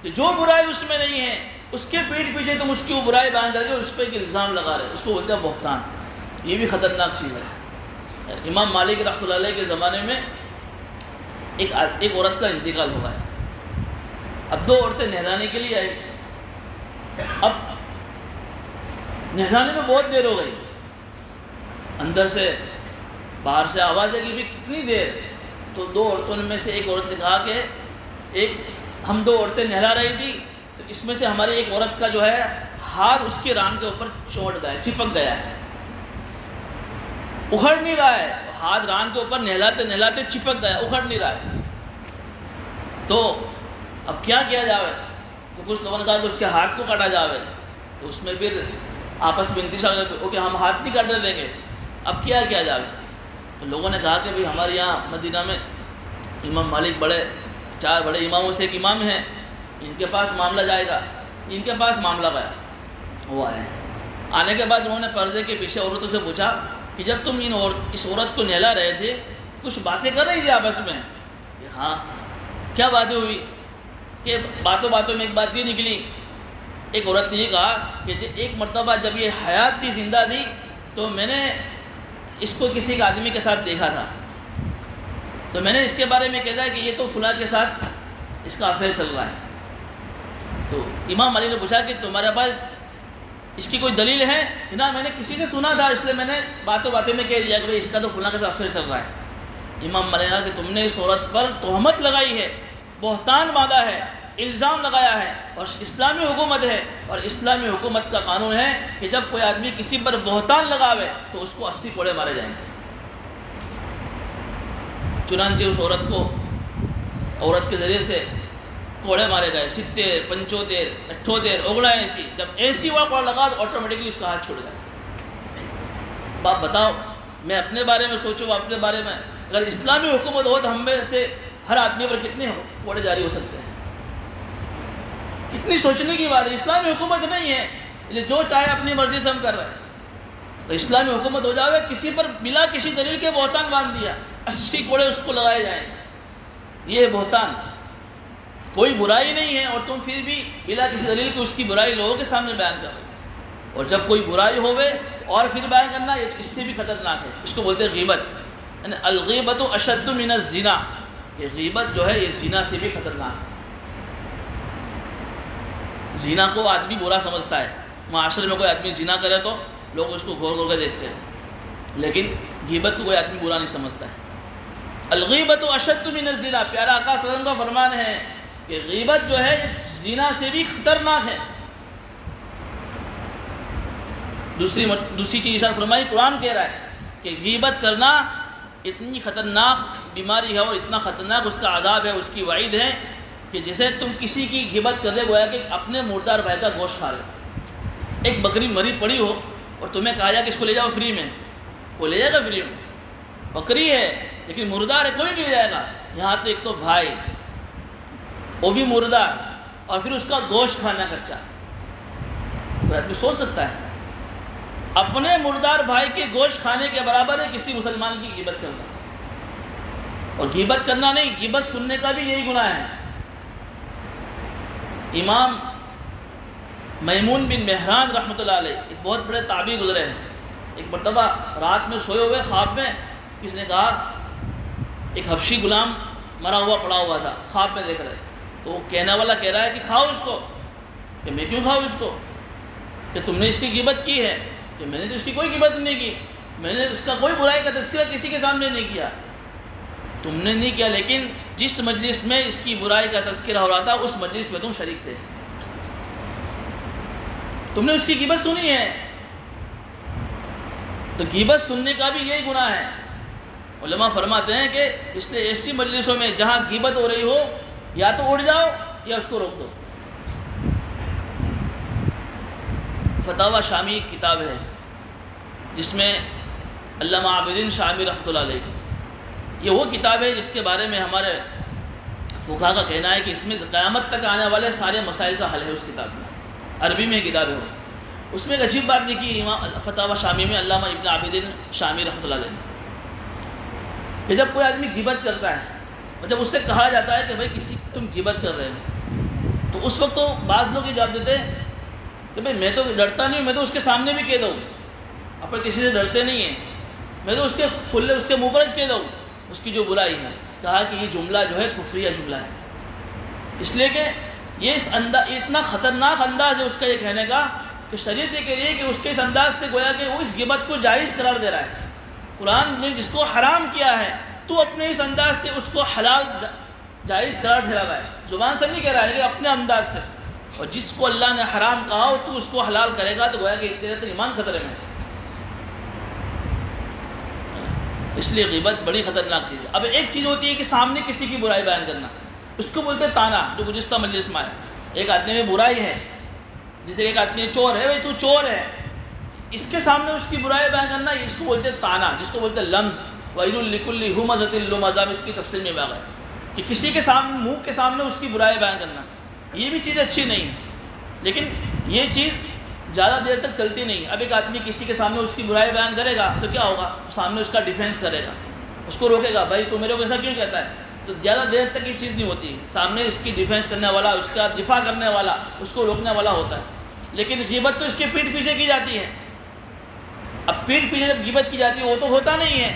کہ جو برائی اس میں نہیں ہے اس کے پیٹھ پیچھے تم اس کی وہ برائی بیان کر کے اس پہ ایک الزام لگا رہے، اس کو بولتے ہیں بہتان۔ یہ بھی خطرناک چیز ہے۔ امام مالک رحمۃ اللہ علیہ کے زمانے میں ایک عورت کا انتقال ہوا ہے، اب 2 عورتیں نہلانے کے لیے آئی، اب نہلانے میں بہت دیر ہو گئی، اندر سے باہر سے آواز ہے کہ بھی کتنی دیر، تو 2 عورتوں میں سے ایک عورت نے کہا کہ ہم 2 عورتیں نہلا رہی تھی تو اس میں سے ہماری ایک عورت کا جو ہے ہاتھ اس کی ران کے اوپر چوٹ گیا، چپک گیا ہے، اکھڑ نہیں رہا ہے، ہاتھ ران کے اوپر نہلاتے نہلاتے چپک گیا، اکھڑ نہیں رہا ہے، تو اب کیا کیا جاوے؟ تو کچھ لوگوں نے کہا کہ اس کے ہاتھ کو کاٹا جاوے، تو اس میں پھر آپس میں انتشار ہو کہ ہم ہاتھ نہیں کاٹنے دیں گے، اب کیا جاوے؟ تو لوگوں نے کہا کہ بھئی ہمارے یہاں مدینہ میں امام مالک 4 بڑے اماموں سے ایک امام ہیں، ان کے پاس معاملہ جائے گا، ان کے پاس معاملہ گیا، وہ آئے، آنے کے بعد انہوں نے پردے کے پیچھے عورتوں سے پوچھا کہ جب تم اس عورت کو نہلا رہے تھے کچھ باتیں کر رہی تھی آپس میں؟ کہ ہاں۔ کیا باتیں ہوئی؟ کہ باتوں باتوں میں ایک بات یہ نکلی، ایک عورت نے یہ کہا کہ ایک مرتبہ جب یہ حیات تھی، زندہ تھی، تو میں نے اس کو کسی ایک آدمی کے ساتھ دیکھا تھا، تو میں نے اس کے بارے میں کہا تھا کہ یہ تو فلاں کے ساتھ اس کا افیئر چل رہا ہے۔ تو امام مالک نے پوچھا کہ تمہارے پاس اس کی کوئی دلیل ہے؟ کہ نہ، میں نے کسی سے سنا تھا، اس لیے میں نے باتوں باتوں میں کہہ دیا کہ اس کا تو فلاں کے ساتھ افیئر چل رہا ہے۔ امام مالک نے کہا کہ تم نے اس عورت پر تہمت لگائی ہے، بہتان باندھا ہے، الزام لگایا ہے، اور اسلامی حکومت ہے، اور اسلامی حکومت کا قانون ہے کہ جب کوئی آدمی کسی پر بہتان لگاوے تو اس کو 80 کوڑے مارے جائیں گے۔ چنانچہ اس عورت کے ذریعے سے کوڑے مارے گئے، 70، 75، 78، 79۔ جب 80 والا کوڑا لگا تو آٹومیٹکلی اس کا ہاتھ چھوڑ گیا۔ باپ بتاؤ، میں اپنے بارے میں سوچوں، اپنے بارے میں، اگر اسلامی حکومت ہو تو ہم میں سے ہر آدمی پر کتنے کوڑے جاری ہو سکتے ہیں؟ کتنی سوچنے کی بات ہے۔ اسلامی حکومت نہیں ہے جو چاہے اپنی مرضی سے ہم کر رہے ہیں۔ تو اسلامی حکومت ہو جاوے، کسی پر بلا کسی دلیل کے بہتان باندھ دیا، 80 کوڑے اس کو لگائے جائیں گے۔ یہ بہتان کوئی برائی نہیں ہے، اور تم پھر بھی بلا کسی دلیل کی اس کی برائی لوگوں کے سامنے بیان کر رہے ہو۔ اور جب کوئی برائی ہوئے اور پھر بیان کرنا، یہ اس سے بھی خطرناک ہے۔ اس کو بولتے ہیں غیبت، یعنی الغیبت اشد من الزنا۔ یہ غیبت جو ہے یہ زنا سے بھی خطرناک ہے۔ زنا کو آدمی برا سمجھتا ہے، معاشرے میں کوئی آدمی زنا کرے تو لوگ اس کو غور کے دیکھتے ہیں، لیکن غیبت کو کوئی آدمی برا نہیں سمجھتا ہے۔ الغیبت اشد من الزنا، پیارا آقا صلی اللہ علیہ وسلم کا فرمان ہے کہ غیبت جو ہے زنا سے بھی خطرناک ہے۔ دوسری چیز فرمائی، قرآن کہہ رہا ہے کہ غیبت کرنا اتنی خطرناک بیماری ہے اور اتنا خطرناک اس کا عذاب ہے، اس کی وعید ہے کہ جیسے تم کسی کی غیبت کر رہے، گویا کہ اپنے مردار بھائی کا گوشت کھا رہے۔ ایک بکری مری پڑی ہو اور تمہیں کہا جائے کہ اس کو لے جاؤ فری میں، کوئی لے جائے گا فری میں؟ بکری ہے لیکن مردار ہے، کوئی نہیں لے جائے گا۔ یہاں تو ایک تو بھائی، وہ بھی مردار، اور پھر اس کا گوشت کھانا خرچہ۔ کوئی آدمی سوچ سکتا ہے اپنے مردار بھائی کے گوشت کھانے کے برابر ہے کسی مسلمان کی غیبت کرنا؟ اور غیبت کرنا نہیں، غیبت سننے کا بھی یہی گناہ ہے۔ امام میمون بن مہران رحمۃ اللہ علیہ ایک بہت بڑے تابعی گزرے ہیں۔ ایک مرتبہ رات میں سوئے ہوئے خواب میں کس نے کہا، ایک حبشی غلام مرا ہوا پڑا ہوا تھا، خواب میں دیکھ رہے، تو وہ کہنے والا کہہ رہا ہے کہ کھاؤ اس کو۔ کہ میں کیوں کھاؤ اس کو؟ کہ تم نے اس کی غیبت کی ہے۔ کہ میں نے تو اس کی کوئی غیبت نہیں کی، میں نے اس کا کوئی برائی کا تذکرہ کسی کے سامنے نہیں کیا۔ تم نے نہیں کیا، لیکن جس مجلس میں اس کی برائی کا تذکرہ ہو رہا تھا اس مجلس میں تم شریک تھے، تم نے اس کی غیبت سنی ہے۔ تو غیبت سننے کا بھی یہی گناہ ہے۔ علماء فرماتے ہیں کہ اس لیے ایسی مجلسوں میں جہاں غیبت ہو رہی ہو، یا تو اٹھ جاؤ یا اس کو روک دو۔ فتاوی شامی کتاب ہے جس میں علامہ عابدین شامی رحمۃ اللہ علیہ، یہ وہ کتاب ہے جس کے بارے میں ہمارے فقہا کا کہنا ہے کہ اس میں قیامت تک آنے والے سارے مسائل کا حل ہے۔ اس کتاب میں عربی میں کتاب ہے وہ، اس میں ایک عجیب بات لکھی امام فتاوی شامی میں علامہ ابن عابدین شامی رحمۃ اللہ علیہ نے، کہ جب کوئی آدمی غیبت کرتا ہے اور جب اس سے کہا جاتا ہے کہ بھائی کسی تم غیبت کر رہے ہو، تو اس وقت تو بعض لوگ یہ جواب دیتے ہیں کہ بھائی میں تو ڈرتا نہیں ہوں، میں تو اس کے سامنے بھی کہہ دوں، اپنے کسی سے ڈرتے نہیں ہیں، میں تو اس کے کھلے اس کے منہ پر کہہ دوں اس کی جو برائی ہے۔ کہا کہ یہ جملہ جو ہے کفریہ جملہ ہے، اس لیے کہ یہ اتنا خطرناک انداز ہے اس کا یہ کہنے کا کہ شریعت یہ کہہ رہی ہے کہ اس کے اس انداز سے گویا کہ وہ اس غیبت کو جائز قرار دے رہا ہے۔ قرآن نے جس کو حرام کیا ہے تو اپنے اس انداز سے اس کو حلال جائز قرار ٹھہرا رہا ہے، زبان سے نہیں کہہ رہا ہے کہ اپنے انداز سے۔ اور جس کو اللہ نے حرام کہا ہو تو اس کو حلال کرے گا تو گویا کہ تیرے تو ایمان خطرے میں ہے۔ اس لیے غیبت بڑی خطرناک چیز ہے۔ اب ایک چیز ہوتی ہے کہ سامنے کسی کی برائی بیان کرنا، اس کو بولتے ہیں تانا، جو گزشتہ مجلس میں آیا۔ ایک آدمی میں برائی ہے، جیسے ایک آدمی چور ہے، بھائی تو چور ہے، اس کے سامنے اس کی برائی بیان کرنا، اس کو بولتے ہیں تانا، جس کو بولتے ہیں لمز۔ وَيْلٌ لِكُلِّ هُمَزَةٍ لُمَزَةٍ کی تفسیر میں واقع ہے کہ کسی کے سامنے منہ کے سامنے اس کی برائی بیان کرنا، یہ بھی چیز اچھی نہیں ہے۔ لیکن یہ چیز زیادہ دیر تک چلتی نہیں. اب ایک آدمی کسی کے سامنے اس کی برائی بیان کرے گا تو کیا ہوگا؟ سامنے اس کا ڈیفینس کرے گا, اس کو روکے گا, بھائی تو میرے کو ایسا کیوں کہتا ہے؟ تو زیادہ دیر تک یہ چیز نہیں ہوتی. سامنے اس کی ڈیفینس کرنے والا, اس کا دفاع کرنے والا, اس کو روکنے والا ہوتا ہے. لیکن غیبت تو اس کے پیٹھ پیچھے کی جاتی ہے. اب پیٹھ پیچھے جب غیبت کی جاتی ہے وہ تو ہوتا نہیں ہے,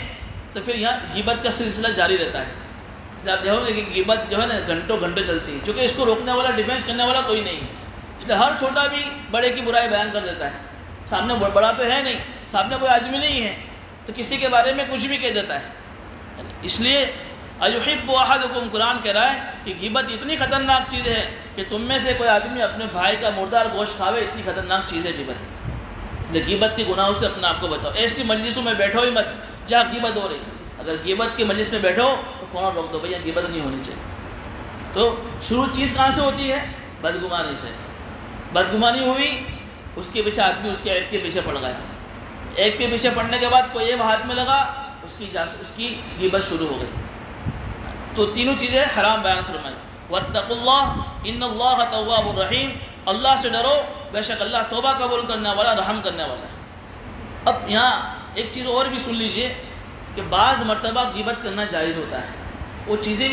تو پھر یہاں غیبت کا سلسلہ جاری رہتا ہے. اس لیے آپ دیکھو گے کہ غیبت جو ہے نا گھنٹوں گھنٹوں چلتی ہے, چونکہ اس کو روکنے والا, ڈیفینس کرنے والا کوئی نہیں ہے. اس لیے ہر چھوٹا بھی بڑے کی برائی بیان کر دیتا ہے. سامنے بڑا تو ہے نہیں, سامنے کوئی آدمی نہیں ہے, تو کسی کے بارے میں کچھ بھی کہہ دیتا ہے. اس لیے ایحب احدکم, قرآن کہہ رہا ہے کہ غیبت اتنی خطرناک چیز ہے کہ تم میں سے کوئی آدمی اپنے بھائی کا مردار گوشت کھاوے, اتنی خطرناک چیز ہے غیبت. غیبت کے گناہوں سے اپنے آپ کو بچاؤ. ایسی مجلسوں میں بیٹھو ہی مت جہاں غیبت ہو رہی. اگر غیبت کے مجلس میں بیٹھو تو فوراً روک دو, بھیا غیبت نہیں ہونی چاہیے. تو شروع چیز کہاں سے ہوتی ہے؟ بدگمانی سے. بدگمانی ہوئی, اس کے پیچھے آدمی اس کے عیب کے پیچھے پڑ گیا. عیب کے پیچھے پڑنے کے بعد کوئی عیب ہاتھ میں لگا, اس کی غیبت شروع ہو گئی. تو تینوں چیزیں حرام بیان فرمائی. واتقوا اللہ ان اللہ تواب الرحیم, اللہ سے ڈرو, بے شک اللہ توبہ قبول کرنے والا, رحم کرنے والا ہے. اب یہاں ایک چیز اور بھی سن لیجئے کہ بعض مرتبہ غیبت کرنا جائز ہوتا ہے. وہ چیزیں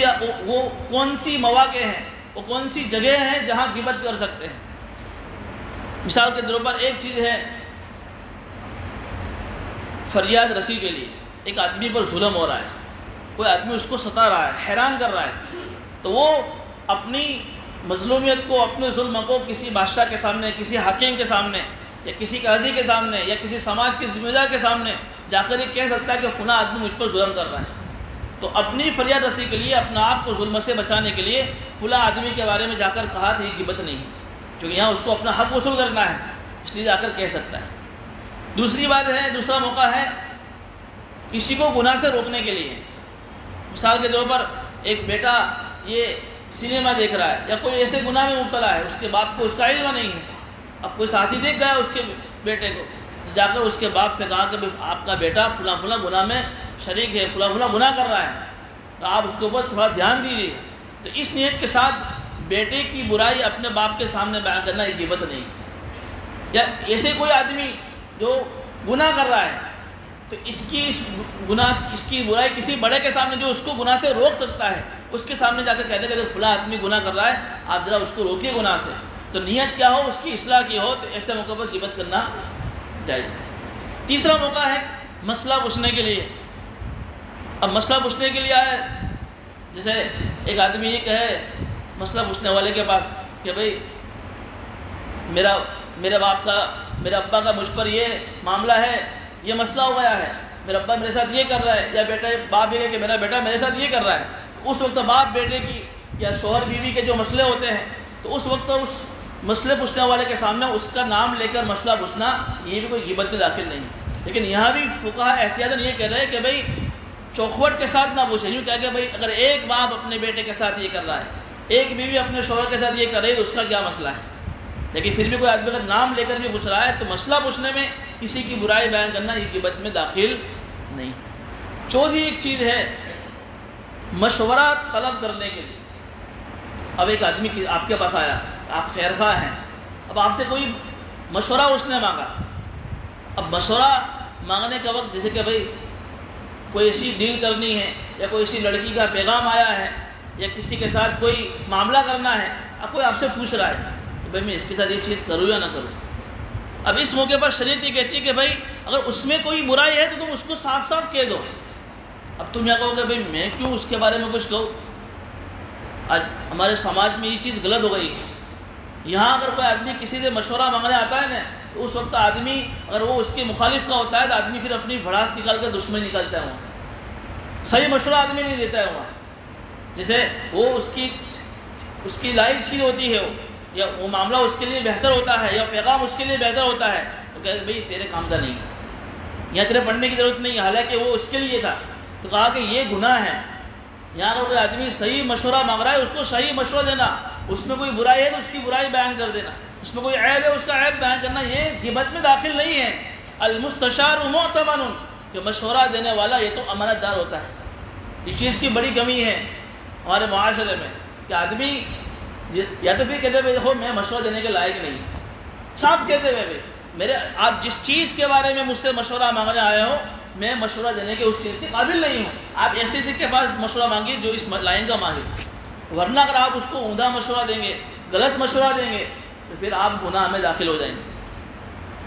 وہ کون سی مواقع ہیں, وہ کون سی جگہ ہیں جہاں غیبت کر سکتے ہیں. مثال کے طور پر ایک چیز ہے فریاد رسی کے لیے. ایک آدمی پر ظلم ہو رہا ہے, کوئی آدمی اس کو ستا رہا ہے, حیران کر رہا ہے, تو وہ اپنی مظلومیت کو, اپنے ظلم کو کسی بادشاہ کے سامنے, کسی حاکم کے سامنے, یا کسی قاضی کے سامنے, یا کسی سماج کے ذمہ دار کے سامنے جا کر یہ کہہ سکتا ہے کہ فلاں آدمی مجھ پر ظلم کر رہا ہے. تو اپنی فریاد رسی کے لیے, اپنا آپ کو ظلم سے بچانے کے لیے فلاں آدمی کے بارے میں جا کر کہا تو یہ غیبت نہیں ہے, کیونکہ یہاں اس کو اپنا حق وصول کرنا ہے, اس لیے جا کر کہہ سکتا ہے. دوسری بات ہے, دوسرا موقع ہے کسی کو گناہ سے روکنے کے لیے. مثال کے طور پر ایک بیٹا یہ سنیما دیکھ رہا ہے, یا کوئی ایسے گناہ میں مبتلا ہے, اس کے باپ کو اس کا علم نہیں ہے. اب کوئی ساتھی دیکھ گیا اس کے بیٹے کو, جا کر اس کے باپ سے کہا کہ آپ کا بیٹا فلاں فلاں گناہ میں شریک ہے, فلاں فلاں گناہ کر رہا ہے, تو آپ اس کے اوپر تھوڑا دھیان دیجیے. تو اس نیت کے ساتھ بیٹے کی برائی اپنے باپ کے سامنے بیان کرنا ایک غیبت نہیں. یا ایسے کوئی آدمی جو گناہ کر رہا ہے, تو اس کی برائی کسی بڑے کے سامنے جو اس کو گناہ سے روک سکتا ہے, اس کے سامنے جا کر کہتے ہیں کہ فلاں آدمی گناہ کر رہا ہے, آپ ذرا اس کو روکیے گناہ سے. تو نیت کیا ہو, اس کی اصلاح کی ہو, تو ایسے موقع پر غیبت کرنا جائز ہے. تیسرا موقع ہے مسئلہ پوچھنے کے لیے. اب مسئلہ پوچھنے کے لیے آئے, جیسے ایک آدمی یہ کہے مسئلہ پوچھنے والے کے پاس کہ بھئی میرے ابا کا مجھ پر یہ معاملہ ہے, یہ مسئلہ ہو گیا ہے, میرا ابا میرے ساتھ یہ کر رہا ہے, یا باپ یہ کہ میرا بیٹا میرے ساتھ یہ کر رہا ہے. اس وقت باپ بیٹے کی یا شوہر بیوی کے جو مسئلے ہوتے ہیں, تو اس وقت اس مسئلے پوچھنے والے کے سامنے اس کا نام لے کر مسئلہ پوچھنا یہ بھی کوئی غیبت میں داخل نہیں. لیکن یہاں بھی فقہاء احتیاطاً یہ کہہ رہے ہیں کہ بھئی چوکھوٹ کے ساتھ نہ پوچھیں. یوں کہہ کہ بھئی اگر ایک باپ اپنے بیٹے کے ساتھ یہ کر رہا ہے, ایک بیوی اپنے شوہر کے ساتھ یہ کر رہی ہے, تو اس کا کیا مسئلہ ہے. لیکن پھر بھی کوئی آدمی اگر نام لے کر بھی پوچھ رہا ہے, تو مسئلہ پوچھنے میں کسی کی برائی بیان کرنا یہ غیبت میں داخل نہیں. چوتھی ایک چیز ہے مشورہ طلب کرنے کے لیے. اب ایک آدمی آپ کے پاس آیا, آپ خیر خواہ ہیں, اب آپ سے کوئی مشورہ اس نے مانگا. اب مشورہ مانگنے کا وقت جیسے کہ بھئی کوئی ایسی ڈیل کرنی ہے, یا کوئی ایسی لڑکی کا پیغام آیا ہے, یا کسی کے ساتھ کوئی معاملہ کرنا ہے, اب کوئی آپ سے پوچھ رہا ہے کہ بھئی میں اس کے ساتھ یہ چیز کروں یا نہ کروں. اب اس موقع پر شریعت یہ کہتی ہے کہ بھئی اگر اس میں کوئی برائی ہے تو تم اس کو صاف صاف کہہ دو. اب تم یہ کہو کہ بھئی میں کیوں اس کے بارے میں کچھ کہوں. آج ہمارے سماج میں یہ چیز غلط ہو گئی ہے. یہاں اگر کوئی آدمی کسی سے مشورہ مانگنے آتا ہے نا, تو اس وقت آدمی اگر وہ اس کے مخالف کا ہوتا ہے, تو آدمی پھر اپنی بھڑاس نکال کر دشمن نکالتا ہے. وہاں صحیح مشورہ آدمی نہیں دیتا ہے. وہاں جیسے وہ اس کی لائق چیز ہوتی ہے, یا وہ معاملہ اس کے لیے بہتر ہوتا ہے, یا پیغام اس کے لیے بہتر ہوتا ہے, تو کہتے بھئی تیرے کام کا نہیں, یہاں تیرے پڑھنے کی ضرورت نہیں, حالانکہ وہ اس کے لیے تھا. تو کہا کہ یہ گناہ ہے. یہاں اگر کوئی آدمی صحیح مشورہ مانگ رہا ہے, اس کو صحیح مشورہ دینا, اس میں کوئی برائی ہے تو اس کی برائی بیان کر دینا, اس میں کوئی عیب ہے اس کا عیب بیان کرنا, یہ غیبت میں داخل نہیں ہے. المستشار مؤتمن, کہ مشورہ دینے والا یہ تو امانت دار ہوتا ہے. یہ چیز کی بڑی کمی ہے ہمارے معاشرے میں کہ آدمی یا تو پھر کہتے ہیں دیکھو میں مشورہ دینے کے لائق نہیں، صاحب کہتے ہوئے آپ جس چیز کے بارے میں مجھ سے مشورہ مانگنے آئے ہو میں مشورہ دینے کے اس چیز کے قابل نہیں ہوں، آپ ایسے کے پاس مشورہ مانگیے جو اس لائن کا ماہر، ورنہ اگر آپ اس کو عمدہ مشورہ دیں گے، غلط مشورہ دیں گے تو پھر آپ گناہ میں داخل ہو جائیں گے۔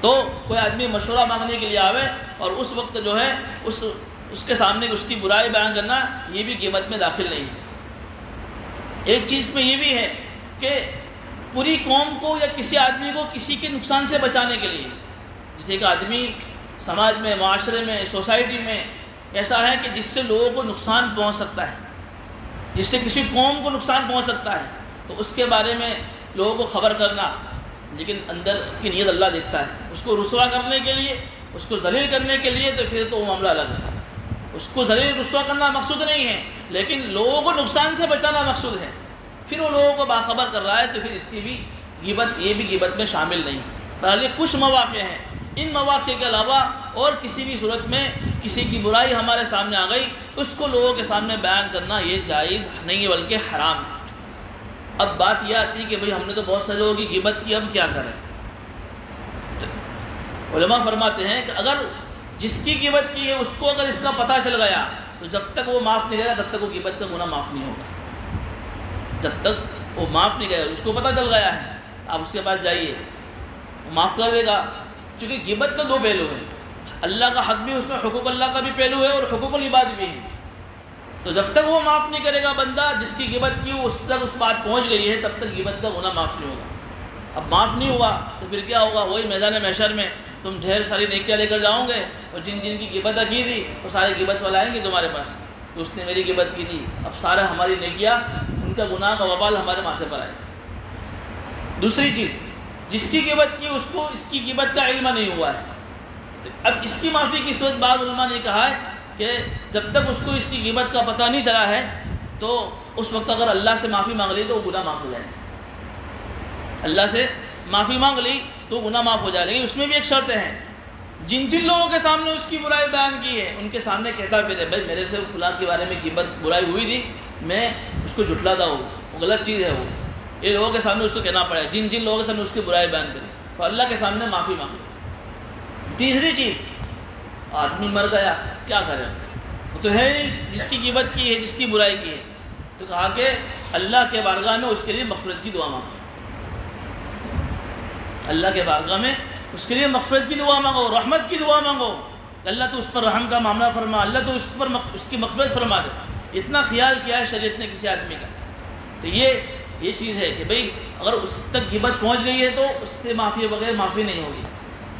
تو کوئی آدمی مشورہ مانگنے کے لیے آوے اور اس وقت جو ہے اس کے سامنے اس کی برائی بیان کرنا، یہ بھی غیبت میں داخل نہیں ہے۔ ایک چیز میں یہ بھی ہے کہ پوری قوم کو یا کسی آدمی کو کسی کے نقصان سے بچانے کے لیے، جیسے ایک آدمی سماج میں، معاشرے میں، سوسائٹی میں ایسا ہے کہ جس سے لوگوں کو نقصان پہنچ سکتا ہے، جس سے کسی قوم کو نقصان پہنچ سکتا ہے، تو اس کے بارے میں لوگوں کو خبر کرنا، لیکن اندر کی نیت اللہ دیکھتا ہے۔ اس کو رسوا کرنے کے لیے، اس کو ذلیل کرنے کے لیے تو پھر تو وہ معاملہ الگ ہے، اس کو ذلیل رسوا کرنا مقصود نہیں ہے، لیکن لوگوں کو نقصان سے بچانا مقصود ہے، پھر وہ لوگوں کو باخبر کر رہا ہے تو پھر اس کی بھی غیبت، یہ بھی غیبت میں شامل نہیں۔ بہرحال یہ کچھ مواقع ہیں، ان مواقع کے علاوہ اور کسی بھی صورت میں کسی کی برائی ہمارے سامنے آ گئی اس کو لوگوں کے سامنے بیان کرنا یہ جائز نہیں ہے بلکہ حرام ہے۔ اب بات یہ آتی ہے کہ بھئی ہم نے تو بہت سے لوگوں کی غیبت کی، اب کیا کریں؟ تو علماء فرماتے ہیں کہ اگر جس کی غیبت کی ہے اس کو اگر اس کا پتہ چل گیا تو جب تک وہ معاف نہیں دے گا تب تک وہ غیبت کا گناہ معاف نہیں ہوگا۔ جب تک وہ معاف نہیں کرے، اس کو پتہ چل گیا ہے، آپ اس کے پاس جائیے، وہ معاف کر دے گا۔ چونکہ غیبت میں دو پہلو ہیں، اللہ کا حق بھی اس میں، حقوق اللہ کا بھی پہلو ہے اور حقوق العباد بھی ہے۔ تو جب تک وہ معاف نہیں کرے گا بندہ جس کی غیبت کی اس تک اس بات پہنچ گئی ہے تب تک غیبت کا گناہ معاف نہیں ہوگا۔ اب معاف نہیں ہوا تو پھر کیا ہوگا؟ وہی میدان محشر میں تم ڈھیر ساری نیکیاں لے کر جاؤ گے اور جن جن کی غیبت کی تھی وہ سارے غیبت والے آئیں گے تمہارے پاس کہ اس نے میری غیبت کی تھی، اب سارا ہماری نیکیاں، ان کا گناہ کا وبال ہمارے ماتھے پر آئے۔ دوسری چیز، جس کی غیبت کی اس کو اس کی غیبت کا علم نہیں ہوا ہے، تو اب اس کی معافی کی صورت بعض علماء نے کہا ہے کہ جب تک اس کو اس کی غیبت کا پتہ نہیں چلا ہے تو اس وقت اگر اللہ سے معافی مانگ لی تو وہ گناہ معاف ہو جائے، اللہ سے معافی مانگ لی تو گناہ معاف ہو جائے۔ لیکن اس میں بھی ایک شرط ہے، جن جن لوگوں کے سامنے اس کی برائی بیان کی ہے ان کے سامنے کہتا پھر بھائی میرے سے فلاں کے بارے میں غیبت برائی ہوئی تھی، میں اس کو جھٹلاتا ہوں، وہ غلط چیز ہے، وہ یہ لوگوں کے سامنے اس کو کہنا پڑے، جن جن لوگوں کے سامنے اس کی برائی بیان کرے تو اللہ کے سامنے معافی مانگے۔ تیسری چیز، آدمی مر گیا کیا کرے، وہ تو ہے نہیں جس کی غیبت کی ہے، جس کی برائی کی ہے، تو کہا کہ اللہ کے بارگاہ میں اس کے لیے مغفرت کی دعا مانگو، اللہ کے بارگاہ میں اس کے لیے مغفرت کی دعا مانگو، رحمت کی دعا مانگو، اللہ تو اس پر رحم کا معاملہ فرما، اللہ تو اس پر اس کی مغفرت فرما دے۔ اتنا خیال کیا ہے شریعت نے کسی آدمی کا، تو یہ چیز ہے کہ بھئی اگر اس تک غیبت پہنچ گئی ہے تو اس سے معافی بغیر معافی نہیں ہوگی۔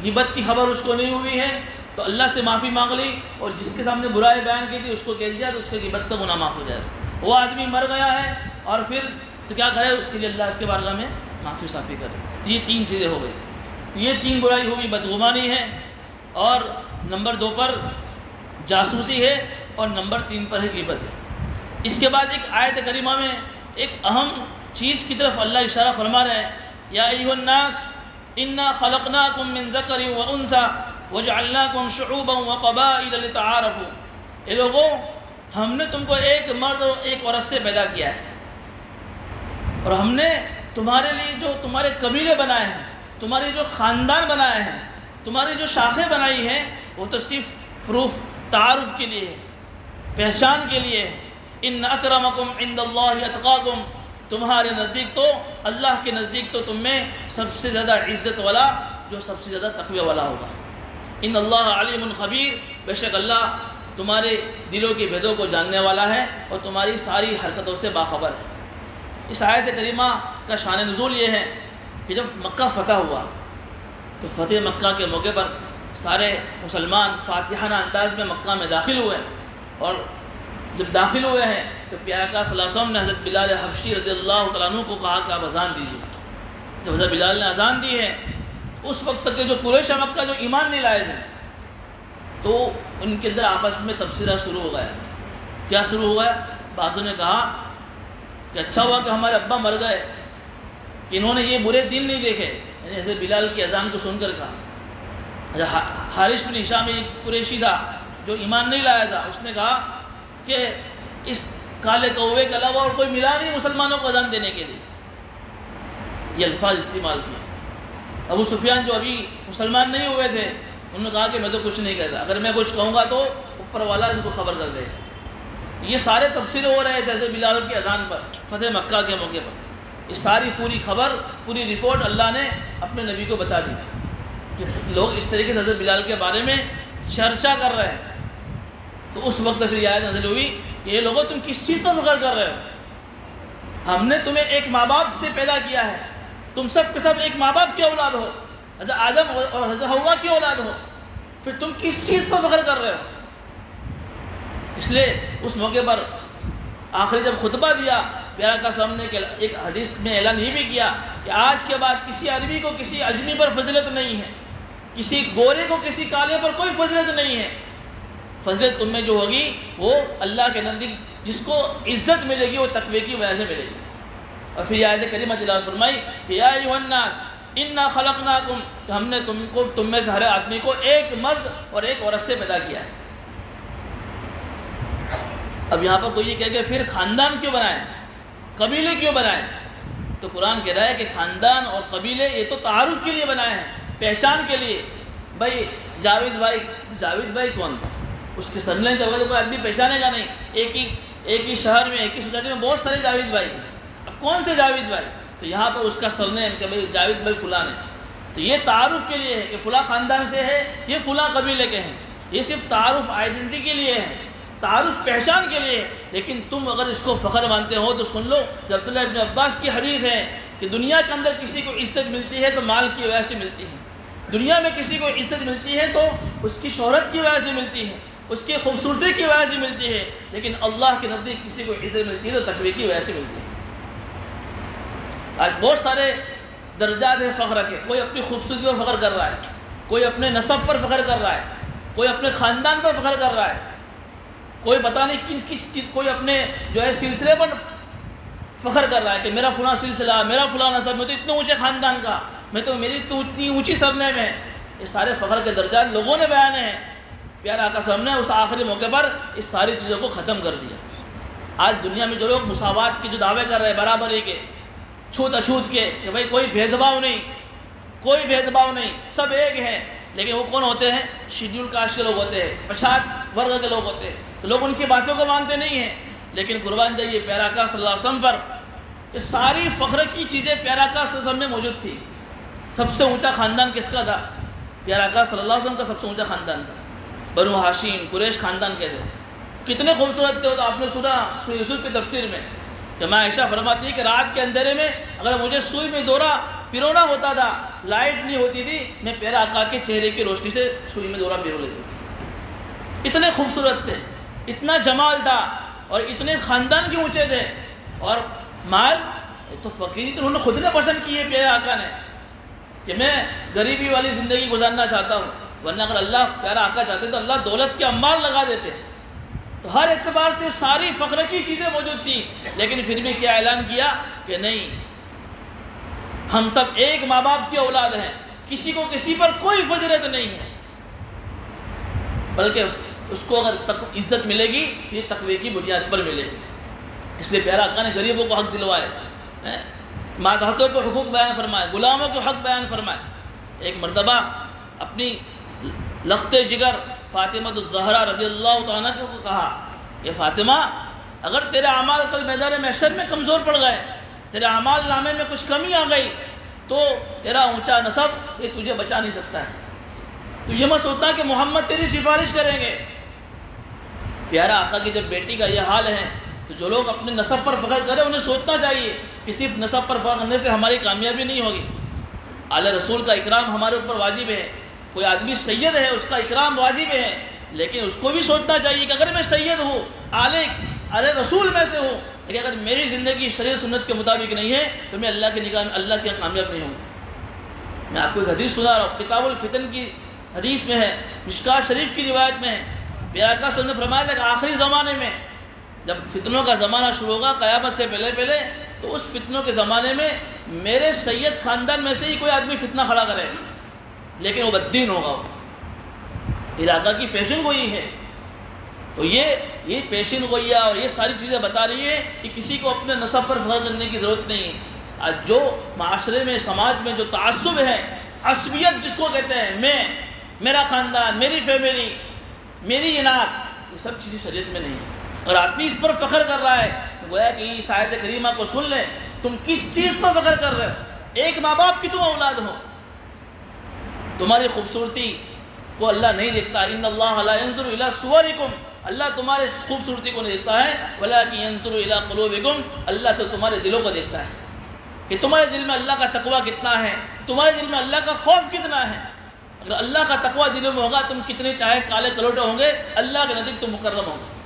غیبت کی خبر اس کو نہیں ہوئی ہے تو اللہ سے معافی مانگ لی، اور جس کے سامنے برائی بیان کی تھی اس کو کہہ دیا تو اس کے غیبت کا گناہ معاف ہو جائے گا۔ وہ آدمی مر گیا ہے اور پھر تو کیا کرے، اس کے لیے اللہ کے بارگاہ میں معافی صافی کرے۔ تو یہ تین چیزیں ہو گئی، یہ تین برائی ہوئی، بدگمانی ہے، اور نمبر 2 پر جاسوسی ہے، اور نمبر 3 پر ہے غیبت ہے۔ اس کے بعد ایک آیت کریمہ میں ایک اہم چیز کی طرف اللہ اشارہ فرما رہے ہیں، یا ایھا الناس انا خلقناکم من ذکر و انثی وجعلناکم شعوبا وقبائل لتعارفوا، اے لوگوں ہم نے تم کو ایک مرد اور ایک عورت سے پیدا کیا ہے، اور ہم نے تمہارے لیے جو تمہارے قبیلے بنائے ہیں، تمہارے جو خاندان بنائے ہیں، تمہاری جو شاخیں بنائی ہیں، وہ تو صرف پروف تعارف کے لیے ہے، پہچان کے لیے ہے۔ ان اکرمکم عند اللہ اتقاکم، تمہارے نزدیک تو اللہ کے نزدیک تو تم میں سب سے زیادہ عزت والا جو سب سے زیادہ تقوی والا ہوگا۔ ان اللہ علیم خبیر، بے شک اللہ تمہارے دلوں کے بھیدوں کو جاننے والا ہے اور تمہاری ساری حرکتوں سے باخبر ہے۔ اس آیت کریمہ کا شان نزول یہ ہے کہ جب مکہ فتح ہوا تو فتح مکہ کے موقع پر سارے مسلمان فاتحانہ انداز میں مکہ میں داخل ہوئے، اور جب داخل ہوئے ہیں تو پیارا آقا صلی اللہ علیہ وسلم نے حضرت بلال حبشی رضی اللہ تعالیٰ عنہ کو کہا کہ آپ اذان دیجیے۔ جب حضرت بلال نے اذان دی ہے، اس وقت تک کے جو قریش مکہ جو ایمان نہیں لائے تھے تو ان کے اندر آپس میں تبصرہ شروع ہو گیا۔ کیا شروع ہو گیا؟ بعضوں نے کہا کہ اچھا ہوا کہ ہمارے ابا مر گئے، انہوں نے یہ برے دن نہیں دیکھے، یعنی حضرت بلال کی اذان کو سن کر کہا۔ حارث بن ہشام ایک قریشی تھا جو ایمان نہیں لایا تھا، اس نے کہا کہ اس کالے کوے کے علاوہ اور کوئی ملا نہیں مسلمانوں کو اذان دینے کے لیے، یہ الفاظ استعمال کیے۔ ابو سفیان جو ابھی مسلمان نہیں ہوئے تھے، انہوں نے کہا کہ میں تو کچھ نہیں کہتا، اگر میں کچھ کہوں گا تو اوپر والا ان کو خبر کر دے گا۔ یہ سارے تبصرے ہو رہے تھے حضرت بلال کی اذان پر، فتح مکہ کے موقع پر۔ یہ ساری پوری خبر، پوری رپورٹ اللہ نے اپنے نبی کو بتا دی کہ لوگ اس طریقے سے حضرت بلال کے بارے میں چرچا کر رہے ہیں۔ تو اس وقت پھر یہ آیت نازل ہوئی کہ یہ لوگوں تم کس چیز پر فخر کر رہے ہو؟ ہم نے تمہیں ایک ماں باپ سے پیدا کیا ہے، تم سب کے سب ایک ماں باپ کی اولاد ہو، حضرت آدم اور حضرت حوا کی اولاد ہو، پھر تم کس چیز پر فخر کر رہے ہو؟ اس لیے اس موقع پر آخری جب خطبہ دیا، پیارا کا سامنے ایک حدیث میں اعلان یہ بھی کیا کہ آج کے بعد کسی عربی کو کسی اجمی پر فضیلت نہیں ہے، کسی گورے کو کسی کالے پر کوئی فضیلت نہیں ہے۔ فضیلت تم میں جو ہوگی وہ اللہ کے نزدیک جس کو عزت ملے گی وہ تقوی کی وجہ سے ملے گی۔ اور پھر یہ آیت کریمہ تلاوت فرمائی کہ یا ایھا الناس انا خلقناکم، کہ ہم نے تم میں سے ہر آدمی کو ایک مرد اور ایک عورت سے پیدا کیا ہے۔ اب یہاں پر کوئی یہ کہے کہ پھر خاندان کیوں بنائیں، قبیلے کیوں بنائیں؟ تو قرآن کہہ رہا ہے کہ خاندان اور قبیلے یہ تو تعارف کے لیے بنائے ہیں، پہچان کے لیے۔ بھائی جاوید بھائی کون تھا؟ اس کے سرنیم کے بغیر کوئی آدمی پہچانے گا نہیں۔ ایک ہی شہر میں، ایک ہی سوسائٹی میں بہت سارے جاوید بھائی ہیں، اب کون سے جاوید بھائی؟ تو یہاں پر اس کا سرنیم کہ بھائی جاوید بھائی فلاں ہے، تو یہ تعارف کے لیے ہے کہ فلاں خاندان سے ہے، یہ فلاں قبیلے کے ہیں۔ یہ صرف تعارف، آئیڈینٹی کے لیے ہے، تعارف پہچان کے لیے ہے۔ لیکن تم اگر اس کو فخر مانتے ہو تو سن لو، جب عبداللہ ابن عباس کی حدیث ہے کہ دنیا کے اندر کسی کو عزت ملتی ہے تو مال کی وجہ سے ملتی ہے، دنیا میں کسی کو عزت ملتی ہے تو اس کی شہرت کی وجہ سے ملتی ہے، اس کی خوبصورتی کی وجہ سے ملتی ہے، لیکن اللہ کے نزدیک کسی کو عزت ملتی ہے تو تقوی کی وجہ سے ملتی ہے۔ آج بہت سارے درجات ہیں فخر کے، کوئی اپنی خوبصورتی پر فخر کر رہا ہے، کوئی اپنے نسب پر فخر کر رہا ہے، کوئی اپنے خاندان پر فخر کر رہا ہے، کوئی پتہ نہیں کس چیز، کوئی اپنے جو ہے سلسلے پر فخر کر رہا ہے کہ میرا فلاں سلسلہ، میرا فلاں نسب، میں تو اتنے اونچے خاندان کا، میری تو اتنی اونچی سرنیم ہے۔ یہ سارے فخر کے درجات لوگوں نے بیانے ہیں۔ پیارا آقا صاحب نے اس آخری موقع پر اس ساری چیزوں کو ختم کر دیا۔ آج دنیا میں جو لوگ مساوات کے جو دعوے کر رہے ہیں، برابری کے، چھوت اچھوت کے، کہ بھائی کوئی بھید بھاؤ نہیں، کوئی بھید بھاؤ نہیں، سب ایک ہیں، لیکن وہ کون ہوتے ہیں؟ شیڈیول کاسٹ کے لوگ ہوتے ہیں، پچھات ورگ کے لوگ ہوتے ہیں، تو لوگ ان کی باتوں کو مانتے نہیں ہیں۔ لیکن قربان جائیے پیارا آقا صلی اللہ علیہ وسلم پر کہ ساری فخر کی چیزیں پیارا آقا صلی اللہ علیہ وسلم میں موجود تھی۔ سب سے اونچا خاندان کس کا تھا؟ پیارا آقا صلی اللہ علیہ وسلم کا سب سے اونچا خاندان تھا، بنو ہاشم، قریش خاندان کے تھے۔ کتنے خوبصورت تھے، تو آپ نے سنا سورہ یوسف کی تفسیر میں کہ ماں عائشہ فرماتی ہے کہ رات کے اندھیرے میں اگر مجھے سوئی میں دورہ پیرونا ہوتا تھا، لائٹ نہیں ہوتی تھی، میں پیارا آقا کے چہرے کی روشنی سے سوئی میں دورہ پیرو لیتی تھی۔ اتنے خوبصورت تھے، اتنا جمال تھا، اور اتنے خاندان کے اونچے تھے، اور مال تو فقیری تو انہوں نے خود نے پسند کی ہے پیارا آقا نے کہ میں غریبی والی زندگی گزارنا چاہتا ہوں، ورنہ اگر اللہ پیارا آقا چاہتے تو اللہ دولت کے انبار لگا دیتے۔ تو ہر اعتبار سے ساری فخر کی چیزیں موجود تھیں، لیکن پھر بھی کیا اعلان کیا کہ نہیں، ہم سب ایک ماں باپ کی اولاد ہیں، کسی کو کسی پر کوئی فضیلت نہیں ہے، بلکہ اس کو اگر عزت ملے گی یہ تقوی کی بنیاد پر ملے گی۔ اس لیے پیارا آقا نے غریبوں کو حق دلوائے، ماتحتوں کو حقوق بیان فرمائے، غلاموں کو حق بیان فرمائے۔ ایک مرتبہ اپنی لخت جگر فاطمہ الزہرا رضی اللہ تعالیٰ کو کہا کہ فاطمہ، اگر تیرے اعمال کل میدان محشر میں کمزور پڑ گئے، تیرے اعمال نامے میں کچھ کمی آ گئی، تو تیرا اونچا نسب یہ تجھے بچا نہیں سکتا ہے۔ تو یہ مت سوچنا کہ محمد تیری سفارش کریں گے۔ پیارا آقا کی جب بیٹی کا یہ حال ہے تو جو لوگ اپنے نسب پر فخر کریں انہیں سوچنا چاہیے کہ صرف نسب پر فخر کرنے سے ہماری کامیابی نہیں ہوگی، آل رسول کا اکرام ہمارے اوپر واجب ہے۔ کوئی آدمی سید ہے اس کا اکرام واجب ہے، لیکن اس کو بھی سوچنا چاہیے کہ اگر میں سید ہوں، آل رسول میں سے ہوں، لیکن اگر میری زندگی شریعت سنت کے مطابق نہیں ہے تو میں اللہ کی نگاہ میں اللہ کے یہاں کامیاب نہیں ہوں۔ میں آپ کو ایک حدیث سنا رہا ہوں، کتاب الفتن کی حدیث میں ہے، مشکات شریف کی روایت میں ہے۔ پیارا آقا صلی اللہ علیہ وسلم نے فرمایا تھا کہ آخری زمانے میں جب فتنوں کا زمانہ شروع ہوگا قیامت سے پہلے تو اس فتنوں کے زمانے میں میرے سید خاندان میں سے ہی کوئی آدمی فتنہ کھڑا کرے، لیکن وہ بددین ہوگا۔ وہ پیارا آقا کی پیشن گوئی ہے۔ تو یہ پیشن گوئیاں اور یہ ساری چیزیں بتا رہی ہے کہ کسی کو اپنے نسب پر فخر کرنے کی ضرورت نہیں ہے، جو معاشرے میں سماج میں جو تعصب ہے، عصبیت جس کو کہتے ہیں، میرا خاندان، میری فیملی، میری جنات، یہ سب چیزیں شریعت میں نہیں ہیں۔ اور آدمی اس پر فخر کر رہا ہے، گویا کہ اس آیت کریمہ کو سن لیں، تم کس چیز پر فخر کر رہے ہو؟ ایک ماں باپ کی تم اولاد ہو، تمہاری خوبصورتی کو اللہ نہیں دیکھتا، ان اللہ لا ينظر الى صورکم، اللہ تمہارے خوبصورتی کو نہیں دیکھتا ہے، ولکن ينظر الى قلوبکم، اللہ تو تمہارے دلوں کو دیکھتا ہے کہ تمہارے دل میں اللہ کا تقوی کتنا ہے، تمہارے دل میں اللہ کا خوف کتنا ہے۔ اگر اللہ کا تقوی دلوں میں ہوگا، تم کتنے چاہے کالے کلوٹے ہوں گے، اللہ کے نزدیک تم مکرم ہوں گے۔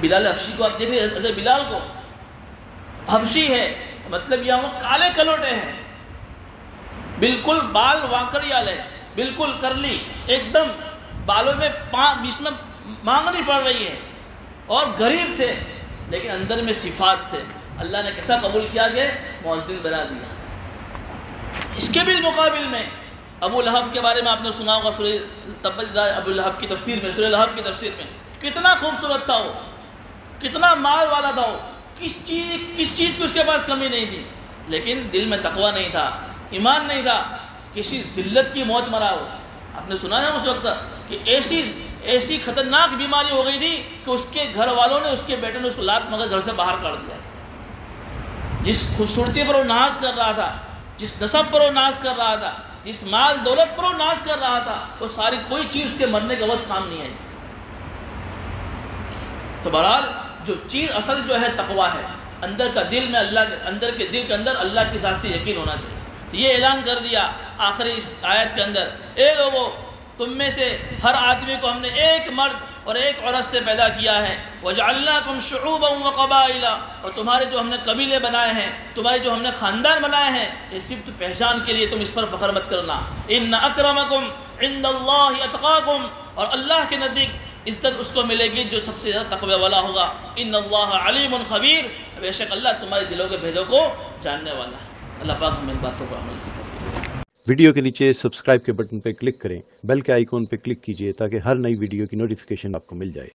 بلال حبشی کو آپ دیکھ رہے ہیں، حضرت بلال کو، حبشی ہے مطلب یہاں وہ کالے کلوٹے ہیں، بالکل بال وانکریال ہے، بالکل کرلی، ایک دم بالوں میں بیچ میں مانگنی پڑ رہی ہے، اور غریب تھے لیکن اندر میں صفات تھے۔ اللہ نے کیسا قبول کیا کہ مؤذن بنا دیا۔ اس کے بھی مقابل میں ابو لہب کے بارے میں آپ نے سنا ہوگا، سورہ تبت یدا ابو لہب کی تفسیر میں، سورہ لہب کی تفسیر میں، کتنا خوبصورت تھا وہ، کتنا مال والا تھا وہ، کس چیز کی اس کے پاس کمی نہیں تھی، لیکن دل میں تقوی نہیں تھا، ایمان نہیں تھا، کسی ذلت کی موت مرا ہو۔ آپ نے سنا ہے اس وقت کہ ایسی خطرناک بیماری ہو گئی تھی کہ اس کے گھر والوں نے، اس کے بیٹے نے اس کو لات مگر گھر سے باہر کر دیا۔ جس خوبصورتی پر وہ ناز کر رہا تھا، جس نسب پر وہ ناز کر رہا تھا، جس مال دولت پر وہ ناز کر رہا تھا، وہ ساری کوئی چیز اس کے مرنے کے وقت کام نہیں آئی۔ تو بہرحال جو چیز اصل جو ہے تقوی ہے، اندر کا دل میں اندر کے دل کے اندر اللہ کی ذات سے یقین ہونا چاہیے۔ تو یہ اعلان کر دیا آخری اس آیت کے اندر، اے لوگو، تم میں سے ہر آدمی کو ہم نے ایک مرد اور ایک عورت سے پیدا کیا ہے، وَجَعَلْنَاكُمْ شُعُوبًا وَقَبَائِلَ، اور تمہارے جو ہم نے قبیلے بنائے ہیں، تمہارے جو ہم نے خاندان بنائے ہیں، یہ صرف پہچان کے لیے، تم اس پر فخر مت کرنا۔ إِنَّ أَكْرَمَكُمْ عِنْدَ اللَّهِ أَتْقَاكُمْ، اور اللہ کے نزدیک عزت اس کو ملے گی جو سب سے زیادہ تقوی والا ہوگا۔ إِنَّ اللَّهَ عَلِيمٌ خَبِيرٌ، بے شک اللہ تمہارے دلوں کے بھیدوں کو جاننے والا ہے۔ اللہ پاک ہمیں ان باتوں پر عمل کرے۔ ویڈیو کے نیچے سبسکرائب کے بٹن پہ کلک کریں، بیل کے آئیکن پہ کلک کیجئے تاکہ ہر نئی ویڈیو کی نوٹیفیکیشن آپ کو مل جائے۔